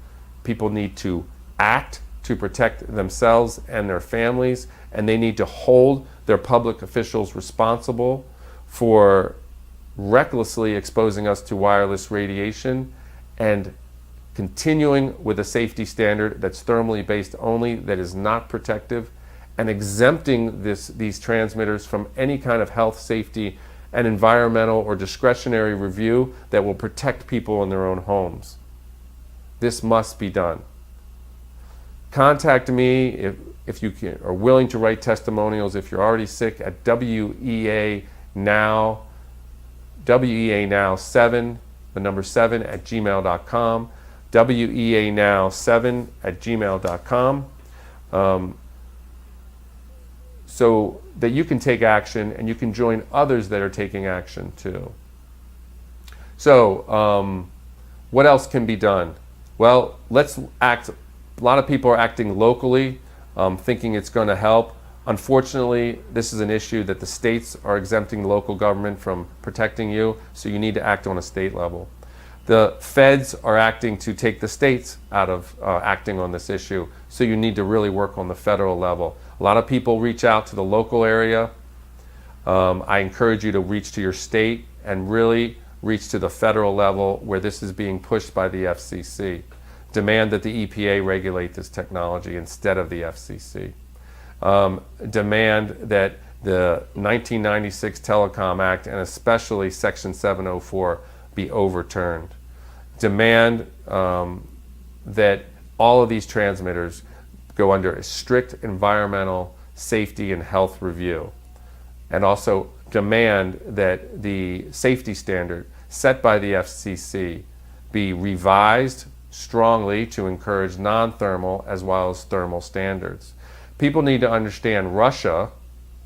people need to act to protect themselves and their families, and they need to hold their public officials responsible for recklessly exposing us to wireless radiation and continuing with a safety standard that's thermally based only, that is not protective, and exempting these transmitters from any kind of health, safety, and environmental or discretionary review that will protect people in their own homes. This must be done. Contact me if you are willing to write testimonials if you're already sick at WEA Now 7, the number 7 at gmail.com, WEA Now 7 at gmail.com, so that you can take action and you can join others that are taking action too. So what else can be done? Well, let's act. A lot of people are acting locally, thinking it's going to help. Unfortunately, this is an issue that the states are exempting local government from protecting you, so you need to act on a state level. The feds are acting to take the states out of acting on this issue, so you need to really work on the federal level. A lot of people reach out to the local area. I encourage you to reach to your state and really reach to the federal level where this is being pushed by the FCC. Demand that the EPA regulate this technology instead of the FCC. Demand that the 1996 Telecom Act and especially Section 704 be overturned. Demand that all of these transmitters go under a strict environmental safety and health review, and also demand that the safety standard set by the FCC be revised strongly to encourage non-thermal as well as thermal standards. People need to understand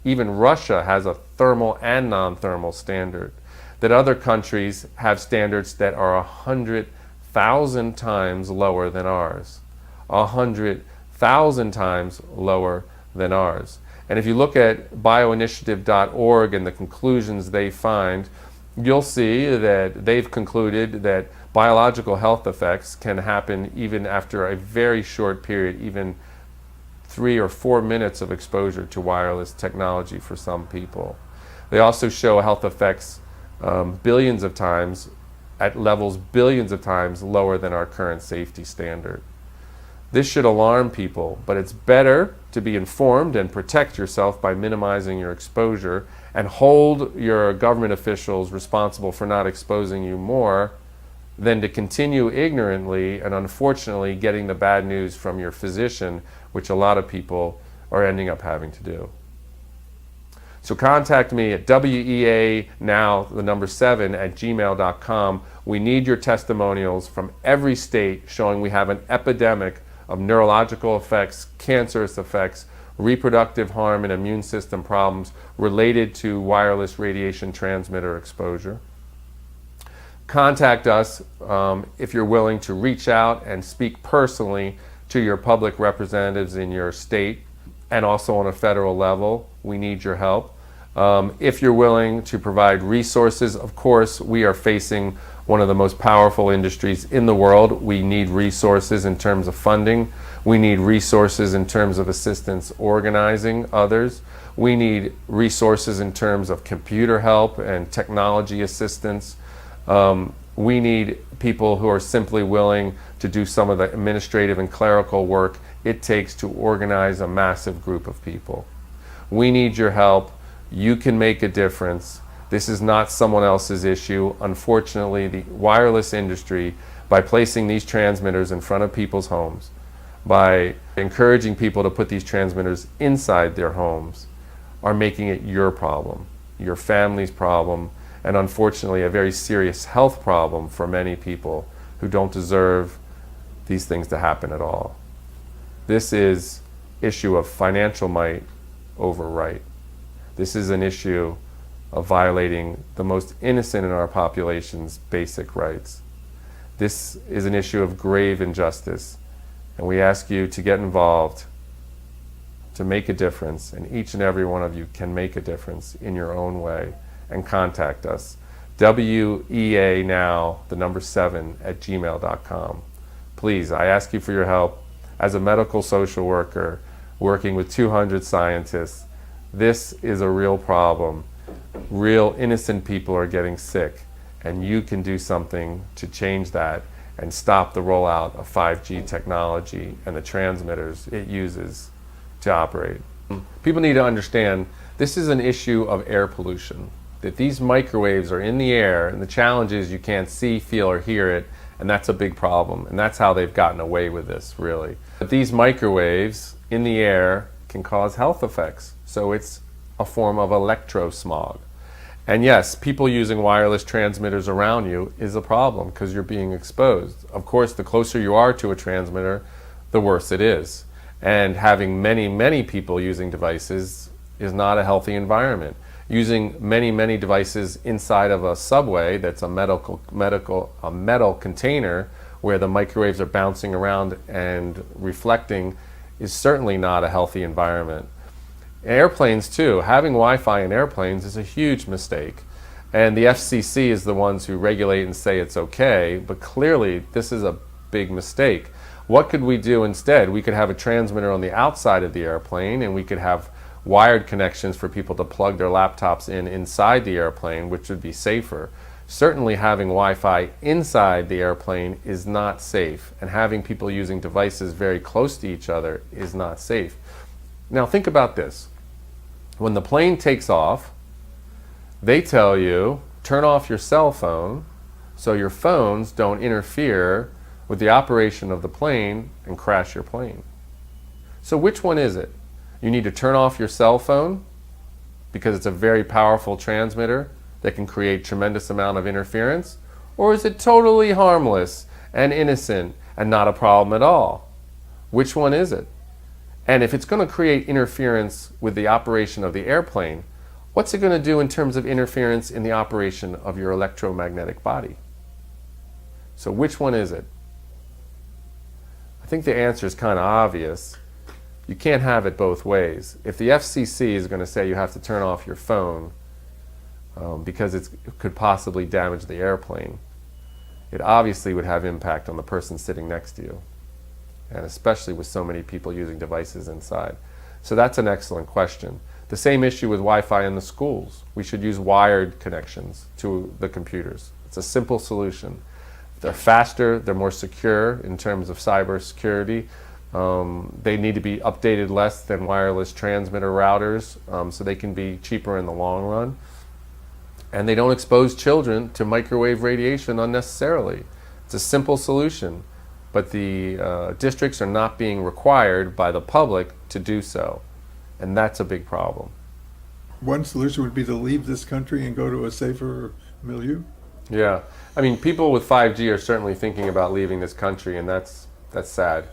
even Russia has a thermal and non-thermal standard, that other countries have standards that are 100,000 times lower than ours. 100,000 times lower than ours. And if you look at bioinitiative.org and the conclusions they find, you'll see that they've concluded that biological health effects can happen even after a very short period, even 3 or 4 minutes of exposure to wireless technology for some people. They also show health effects billions of times, at levels billions of times lower than our current safety standard. This should alarm people, but it's better to be informed and protect yourself by minimizing your exposure and hold your government officials responsible for not exposing you more than to continue ignorantly and unfortunately getting the bad news from your physician, which a lot of people are ending up having to do. So contact me at weanow7@gmail.com. We need your testimonials from every state showing we have an epidemic of neurological effects, cancerous effects, reproductive harm, and immune system problems related to wireless radiation transmitter exposure. Contact us if you're willing to reach out and speak personally to your public representatives in your state and also on a federal level. We need your help. If you're willing to provide resources, of course, we are facing one of the most powerful industries in the world. We need resources in terms of funding. We need resources in terms of assistance organizing others. We need resources in terms of computer help and technology assistance. We need people who are simply willing to do some of the administrative and clerical work it takes to organize a massive group of people. We need your help. You can make a difference. This is not someone else's issue. Unfortunately, the wireless industry, by placing these transmitters in front of people's homes, by encouraging people to put these transmitters inside their homes, are making it your problem, your family's problem, and unfortunately a very serious health problem for many people who don't deserve these things to happen at all. This is an issue of financial might over right. This is an issue of violating the most innocent in our population's basic rights. This is an issue of grave injustice, and we ask you to get involved, to make a difference, and each and every one of you can make a difference in your own way, and contact us. weanow7@gmail.com. Please, I ask you for your help. As a medical social worker working with 200 scientists, this is a real problem. Real innocent people are getting sick, and you can do something to change that and stop the rollout of 5G technology and the transmitters it uses to operate. People need to understand this is an issue of air pollution, that these microwaves are in the air, and the challenge is you can't see, feel, or hear it, and that's a big problem, and that's how they've gotten away with this, really. But these microwaves in the air can cause health effects, so it's a form of electrosmog. And yes, people using wireless transmitters around you is a problem because you're being exposed. Of course, the closer you are to a transmitter, the worse it is. And having many, many people using devices is not a healthy environment. Using many, many devices inside of a subway that's a metal container where the microwaves are bouncing around and reflecting is certainly not a healthy environment. Airplanes too, having Wi-Fi in airplanes is a huge mistake. And the FCC is the ones who regulate and say it's okay, but clearly this is a big mistake. What could we do instead? We could have a transmitter on the outside of the airplane, and we could have wired connections for people to plug their laptops in inside the airplane, which would be safer. Certainly having Wi-Fi inside the airplane is not safe, and having people using devices very close to each other is not safe. Now think about this. When the plane takes off, they tell you, turn off your cell phone so your phones don't interfere with the operation of the plane and crash your plane. So which one is it? You need to turn off your cell phone because it's a very powerful transmitter that can create tremendous amount of interference? Or is it totally harmless and innocent and not a problem at all? Which one is it? And if it's going to create interference with the operation of the airplane, what's it going to do in terms of interference in the operation of your electromagnetic body? So which one is it? I think the answer is kind of obvious. You can't have it both ways. If the FCC is going to say you have to turn off your phone because it could possibly damage the airplane, it obviously would have impact on the person sitting next to you, and especially with so many people using devices inside. So that's an excellent question. The same issue with Wi-Fi in the schools. We should use wired connections to the computers. It's a simple solution. They're faster, they're more secure in terms of cyber security. They need to be updated less than wireless transmitter routers, so they can be cheaper in the long run. And they don't expose children to microwave radiation unnecessarily. It's a simple solution, but the districts are not being required by the public to do so. And that's a big problem. One solution would be to leave this country and go to a safer milieu? Yeah. I mean, people with 5G are certainly thinking about leaving this country, and that's sad.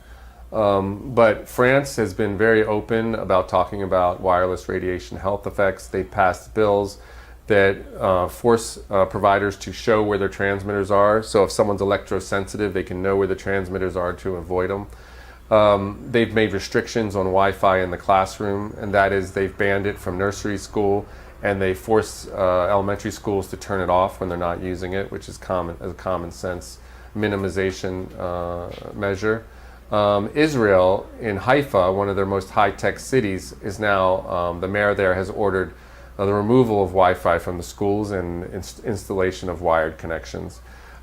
But France has been very open about talking about wireless radiation health effects. They've passed bills that force providers to show where their transmitters are. So if someone's electrosensitive, they can know where the transmitters are to avoid them. They've made restrictions on Wi-Fi in the classroom, and that is they've banned it from nursery school, and they force elementary schools to turn it off when they're not using it, which is a common sense minimization measure. Israel, in Haifa, one of their most high-tech cities, is now, the mayor there has ordered the removal of Wi-Fi from the schools and installation of wired connections.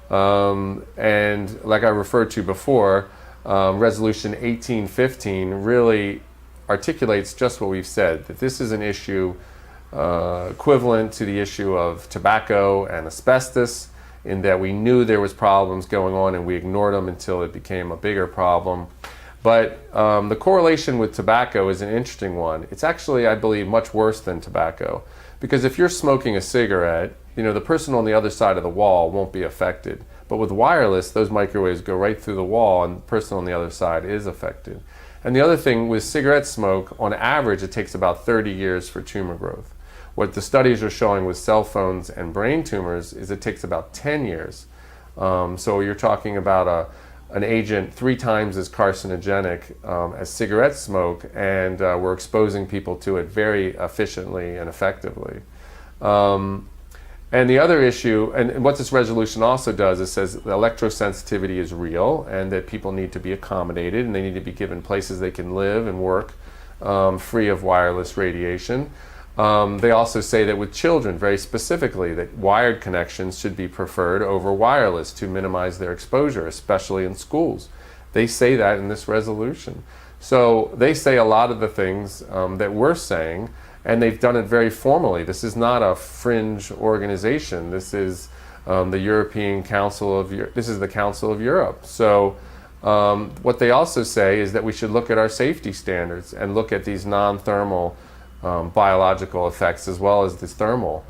And like I referred to before, Resolution 1815 really articulates just what we've said, that this is an issue equivalent to the issue of tobacco and asbestos, in that we knew there was problems going on and we ignored them until it became a bigger problem. But the correlation with tobacco is an interesting one. It's actually, I believe, much worse than tobacco. Because if you're smoking a cigarette, the person on the other side of the wall won't be affected. But with wireless, those microwaves go right through the wall and the person on the other side is affected. And the other thing with cigarette smoke, on average, it takes about 30 years for tumor growth. What the studies are showing with cell phones and brain tumors is it takes about 10 years. So you're talking about an agent 3 times as carcinogenic as cigarette smoke, and we're exposing people to it very efficiently and effectively. And the other issue, and what this resolution also does, is says that electrosensitivity is real and that people need to be accommodated and they need to be given places they can live and work free of wireless radiation. They also say that with children, very specifically, that wired connections should be preferred over wireless to minimize their exposure, especially in schools. They say that in this resolution. So they say a lot of the things that we're saying, and they've done it very formally. This is not a fringe organization. This is the European Council of this is the Council of Europe. So what they also say is that we should look at our safety standards and look at these non-thermal biological effects as well as this thermal.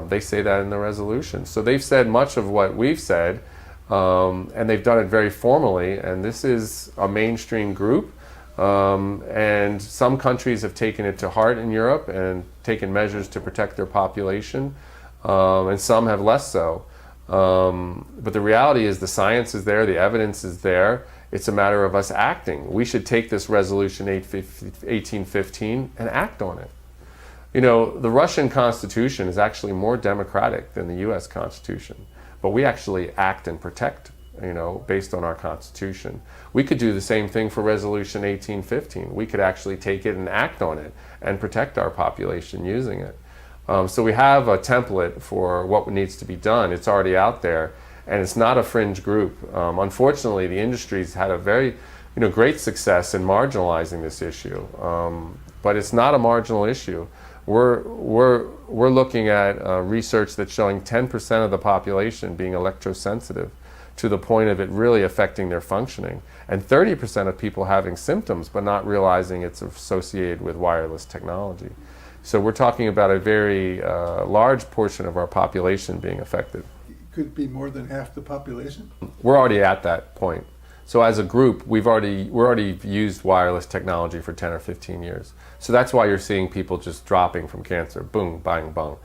They say that in the resolution. So they've said much of what we've said, and they've done it very formally, and this is a mainstream group. And some countries have taken it to heart in Europe and taken measures to protect their population, and some have less so. But the reality is the science is there, the evidence is there. It's a matter of us acting. We should take this resolution 1815 and act on it. The Russian Constitution is actually more democratic than the US Constitution, but we actually act and protect, based on our Constitution. We could do the same thing for Resolution 1815. We could actually take it and act on it and protect our population using it. So we have a template for what needs to be done. It's already out there, and it's not a fringe group. Unfortunately, the industry's had a very great success in marginalizing this issue, but it's not a marginal issue. We're looking at research that's showing 10% of the population being electrosensitive to the point of it really affecting their functioning. And 30% of people having symptoms but not realizing it's associated with wireless technology. So we're talking about a very large portion of our population being affected. Could it be more than half the population? We're already at that point. So as a group, we're already used wireless technology for 10 or 15 years. So that's why you're seeing people just dropping from cancer, boom, bang, bang.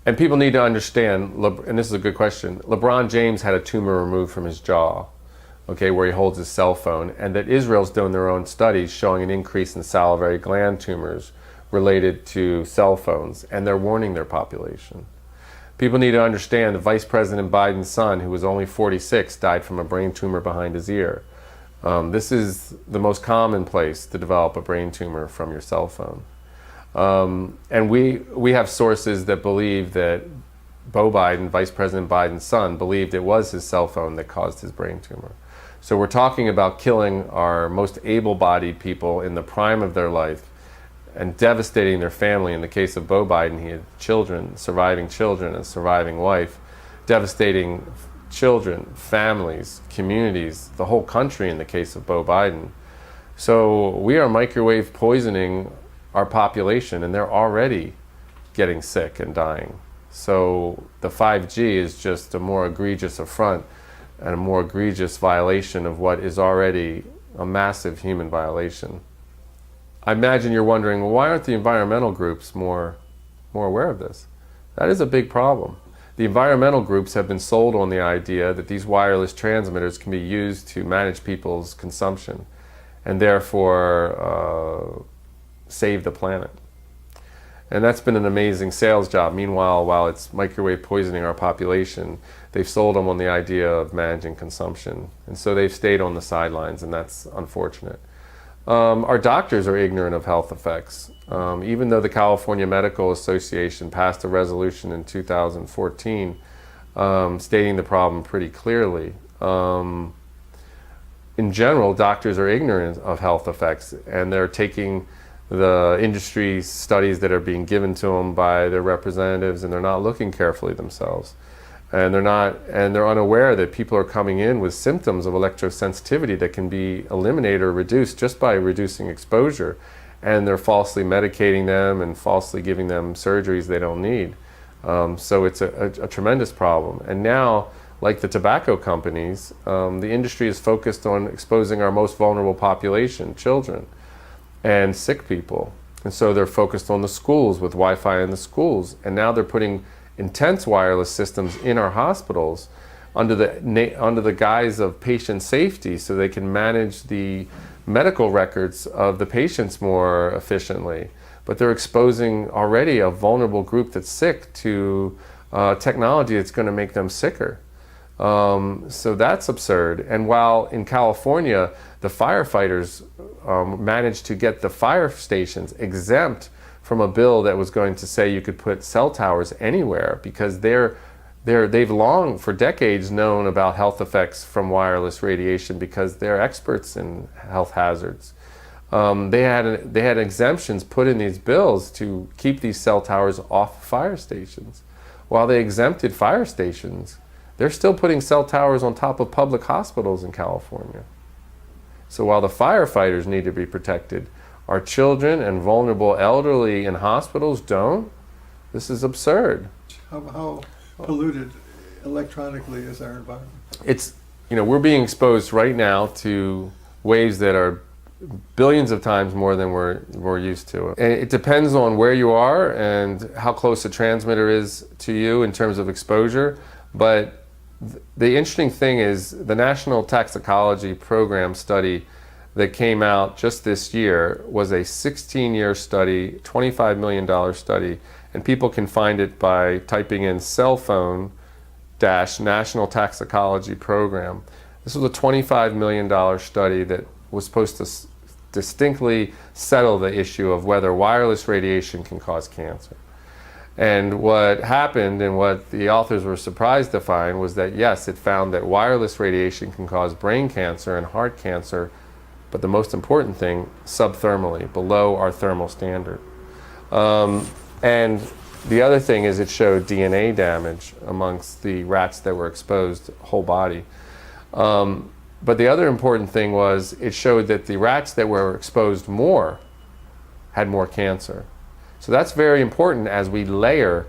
And people need to understand, and this is a good question, LeBron James had a tumor removed from his jaw, okay, where he holds his cell phone, and that Israel's doing their own studies showing an increase in salivary gland tumors related to cell phones, and they're warning their population. People need to understand that Vice President Biden's son, who was only 46, died from a brain tumor behind his ear. This is the most common place to develop a brain tumor from your cell phone. And we have sources that believe that Beau Biden, Vice President Biden's son, believed it was his cell phone that caused his brain tumor. So we're talking about killing our most able-bodied people in the prime of their life and devastating their family. In the case of Beau Biden, he had children, surviving children, and a surviving wife, devastating children, families, communities, the whole country in the case of Beau Biden. So we are microwave poisoning our population, and they're already getting sick and dying. So the 5G is just a more egregious affront and a more egregious violation of what is already a massive human violation. I imagine you're wondering, well, why aren't the environmental groups more aware of this? That is a big problem. The environmental groups have been sold on the idea that these wireless transmitters can be used to manage people's consumption and therefore save the planet. And that's been an amazing sales job. Meanwhile, while it's microwave poisoning our population, they've sold them on the idea of managing consumption. And so they've stayed on the sidelines, and that's unfortunate. Our doctors are ignorant of health effects. Even though the California Medical Association passed a resolution in 2014 stating the problem pretty clearly, in general, doctors are ignorant of health effects, and they're taking the industry studies that are being given to them by their representatives, and they're not looking carefully themselves. And they're unaware that people are coming in with symptoms of electrosensitivity that can be eliminated or reduced just by reducing exposure, and they're falsely medicating them and falsely giving them surgeries they don't need. So it's a tremendous problem. And now, like the tobacco companies, the industry is focused on exposing our most vulnerable population, children and sick people. And so they're focused on the schools with Wi-Fi in the schools, and now they're putting intense wireless systems in our hospitals under the guise of patient safety, so they can manage the medical records of the patients more efficiently. But they're exposing already a vulnerable group that's sick to technology that's going to make them sicker. So that's absurd. And while in California, the firefighters managed to get the fire stations exempt from a bill that was going to say you could put cell towers anywhere, because they've long, for decades, known about health effects from wireless radiation because they're experts in health hazards. They had exemptions put in these bills to keep these cell towers off fire stations. While they exempted fire stations, they're still putting cell towers on top of public hospitals in California. So while the firefighters need to be protected, our children and vulnerable elderly in hospitals don't. This is absurd. How polluted electronically is our environment? It's, we're being exposed right now to waves that are billions of times more than we're used to. And it depends on where you are and how close the transmitter is to you in terms of exposure. But the interesting thing is the National Toxicology Program study that came out just this year was a 16-year study, $25 million study, and people can find it by typing in cell phone National Toxicology Program. This was a $25 million study that was supposed to distinctly settle the issue of whether wireless radiation can cause cancer. And what happened, and what the authors were surprised to find, was that yes, it found that wireless radiation can cause brain cancer and heart cancer, but the most important thing, subthermally, below our thermal standard. And the other thing is it showed DNA damage amongst the rats that were exposed, whole body. But the other important thing was it showed that the rats that were exposed more had more cancer. So that's very important as we layer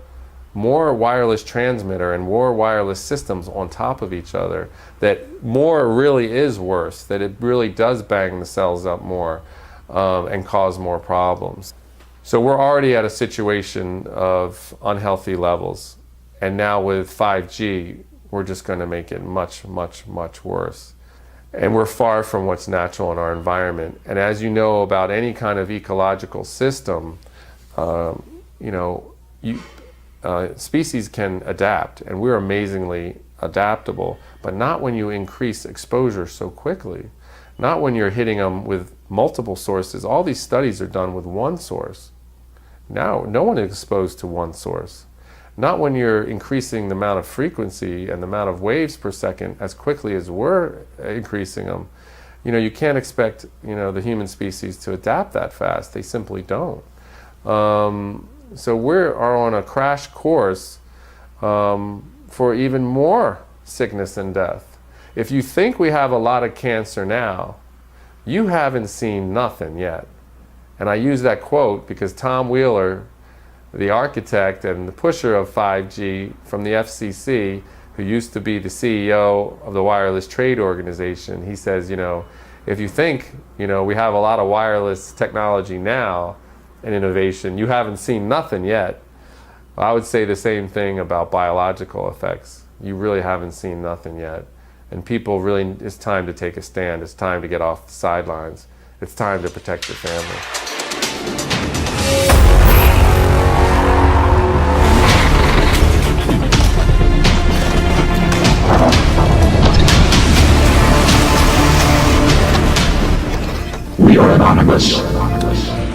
more wireless transmitter and more wireless systems on top of each other, that more really is worse, that it really does bang the cells up more and cause more problems. So we're already at a situation of unhealthy levels, and now with 5G, we're just going to make it much, much, much worse. And we're far from what's natural in our environment. And as you know about any kind of ecological system, species can adapt, and we're amazingly adaptable, but not when you increase exposure so quickly, not when you're hitting them with multiple sources. All these studies are done with one source. Now, no one is exposed to one source. Not when you're increasing the amount of frequency and the amount of waves per second as quickly as we're increasing them. You can't expect, the human species to adapt that fast. They simply don't. So we are on a crash course for even more sickness and death. If you think we have a lot of cancer now, you haven't seen nothing yet. And I use that quote because Tom Wheeler, the architect and the pusher of 5G from the FCC, who used to be the CEO of the Wireless Trade Organization, he says, if you think, we have a lot of wireless technology now and innovation, you haven't seen nothing yet. I would say the same thing about biological effects. You really haven't seen nothing yet. And people really, it's time to take a stand. It's time to get off the sidelines. It's time to protect your family. We are anonymous.